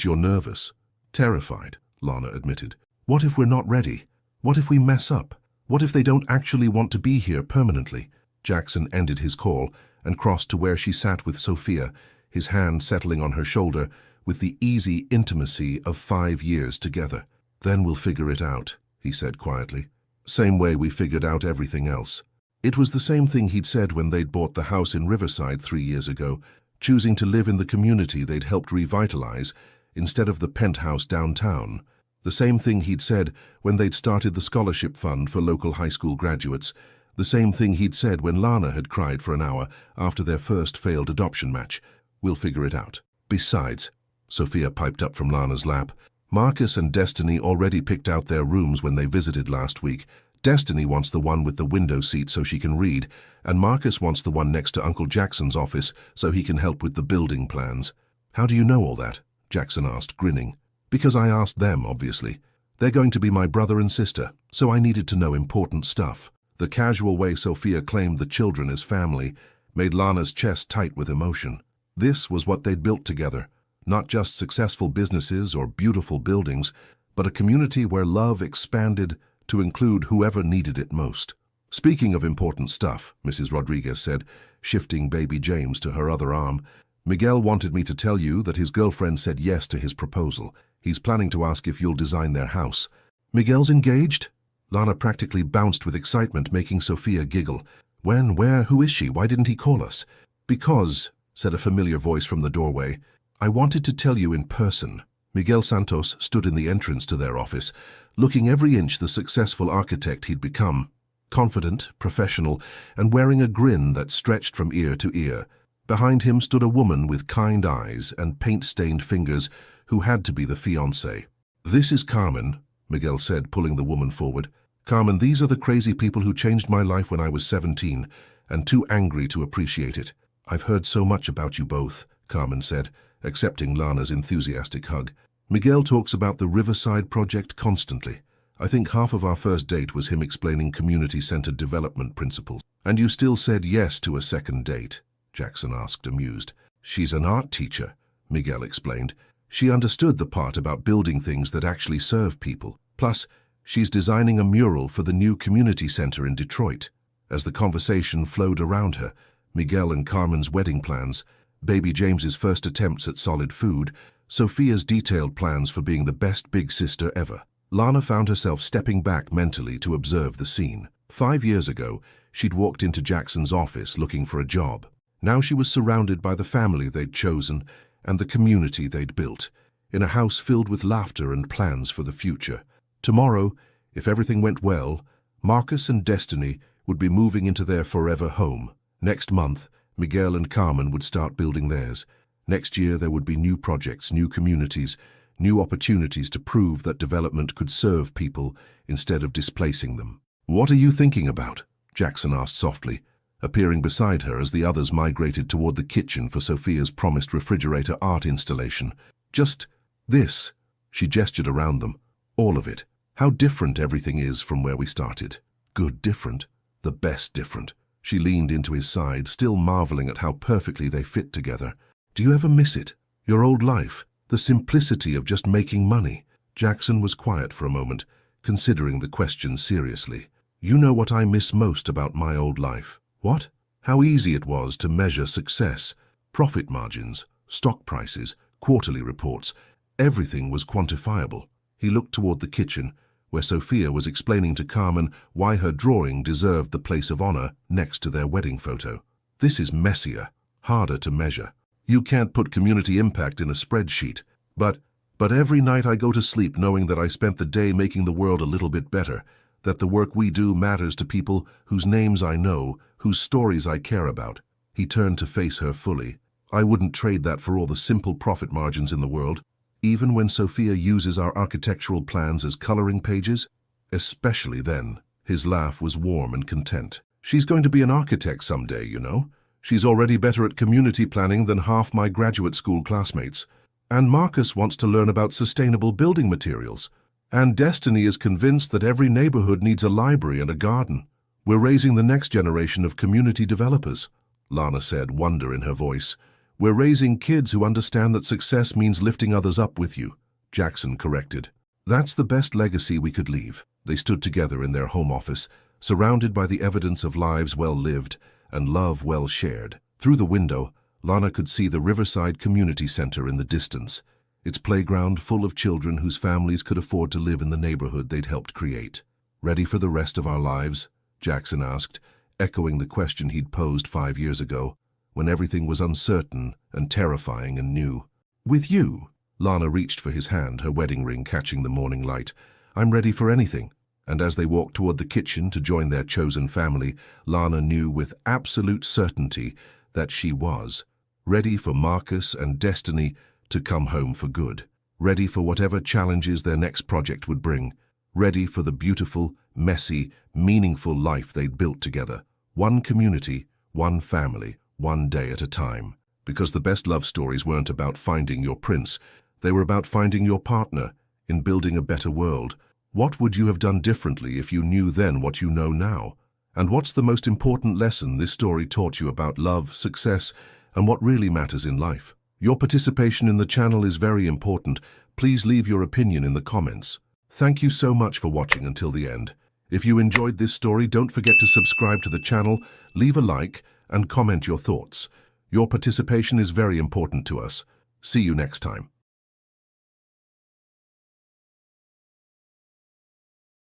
you're nervous. Terrified, Lana admitted. What if we're not ready? What if we mess up? What if they don't actually want to be here permanently? Jackson ended his call and crossed to where she sat with Sophia, his hand settling on her shoulder with the easy intimacy of 5 years together. Then we'll figure it out, he said quietly. Same way we figured out everything else. It was the same thing he'd said when they'd bought the house in Riverside 3 years ago, choosing to live in the community they'd helped revitalize instead of the penthouse downtown. The same thing he'd said when they'd started the scholarship fund for local high school graduates. The same thing he'd said when Lana had cried for an hour after their first failed adoption match. We'll figure it out. Besides, Sophia piped up from Lana's lap, Marcus and Destiny already picked out their rooms when they visited last week. Destiny wants the one with the window seat so she can read, and Marcus wants the one next to Uncle Jackson's office so he can help with the building plans. How do you know all that? Jackson asked, grinning. Because I asked them, obviously. They're going to be my brother and sister, so I needed to know important stuff. The casual way Sophia claimed the children as family made Lana's chest tight with emotion. This was what they'd built together, Not just successful businesses or beautiful buildings, but a community where love expanded to include whoever needed it most. Speaking of important stuff, Mrs. Rodriguez said, shifting baby James to her other arm, Miguel wanted me to tell you that his girlfriend said yes to his proposal. He's planning to ask if you'll design their house. Miguel's engaged? Lana practically bounced with excitement, making Sophia giggle. When, where, who is she? Why didn't he call us? Because, said a familiar voice from the doorway, I wanted to tell you in person. Miguel Santos stood in the entrance to their office, looking every inch the successful architect he'd become. Confident, professional, and wearing a grin that stretched from ear to ear. Behind him stood a woman with kind eyes and paint-stained fingers who had to be the fiancée. This is Carmen, Miguel said, pulling the woman forward. Carmen, these are the crazy people who changed my life when I was 17, and too angry to appreciate it. I've heard so much about you both, Carmen said, accepting Lana's enthusiastic hug. Miguel talks about the Riverside project constantly. I think half of our first date was him explaining community-centered development principles. And you still said yes to a second date? Jackson asked, amused. She's an art teacher, Miguel explained. She understood the part about building things that actually serve people. Plus, she's designing a mural for the new community center in Detroit. As the conversation flowed around her, Miguel and Carmen's wedding plans, baby James's first attempts at solid food, Sophia's detailed plans for being the best big sister ever. Lana found herself stepping back mentally to observe the scene. 5 years ago, she'd walked into Jackson's office looking for a job. Now she was surrounded by the family they'd chosen and the community they'd built, in a house filled with laughter and plans for the future. Tomorrow, if everything went well, Marcus and Destiny would be moving into their forever home. Next month, Miguel and Carmen would start building theirs. Next year, there would be new projects, new communities, new opportunities to prove that development could serve people instead of displacing them. What are you thinking about? Jackson asked softly, appearing beside her as the others migrated toward the kitchen for Sophia's promised refrigerator art installation. Just this, she gestured around them. All of it. How different everything is from where we started. Good different. The best different. She leaned into his side, still marveling at how perfectly they fit together. Do you ever miss it? Your old life? The simplicity of just making money? Jackson was quiet for a moment, considering the question seriously. You know what I miss most about my old life? What? How easy it was to measure success. Profit margins, stock prices, quarterly reports. Everything was quantifiable. He looked toward the kitchen, where Sophia was explaining to Carmen why her drawing deserved the place of honor next to their wedding photo. This is messier, harder to measure. You can't put community impact in a spreadsheet. But every night I go to sleep knowing that I spent the day making the world a little bit better, that the work we do matters to people whose names I know, whose stories I care about. He turned to face her fully. I wouldn't trade that for all the simple profit margins in the world, even when Sophia uses our architectural plans as coloring pages. Especially then. His laugh was warm and content. She's going to be an architect someday, you know. She's already better at community planning than half my graduate school classmates. And Marcus wants to learn about sustainable building materials. And Destiny is convinced that every neighborhood needs a library and a garden. We're raising the next generation of community developers, Lana said, wonder in her voice. We're raising kids who understand that success means lifting others up with you, Jackson corrected. That's the best legacy we could leave. They stood together in their home office, surrounded by the evidence of lives well lived and love well shared. Through the window, Lana could see the Riverside Community Center in the distance, its playground full of children whose families could afford to live in the neighborhood they'd helped create. Ready for the rest of our lives? Jackson asked, echoing the question he'd posed 5 years ago, when everything was uncertain and terrifying and new. With you? Lana reached for his hand, her wedding ring catching the morning light. I'm ready for anything. And as they walked toward the kitchen to join their chosen family, Lana knew with absolute certainty that she was ready for Marcus and Destiny to come home for good, ready for whatever challenges their next project would bring, ready for the beautiful, messy, meaningful life they'd built together. One community, one family, one day at a time. Because the best love stories weren't about finding your prince, they were about finding your partner in building a better world. What would you have done differently if you knew then what you know now? And what's the most important lesson this story taught you about love, success, and what really matters in life? Your participation in the channel is very important. Please leave your opinion in the comments. Thank you so much for watching until the end. If you enjoyed this story, don't forget to subscribe to the channel, leave a like, and comment your thoughts. Your participation is very important to us. See you next time.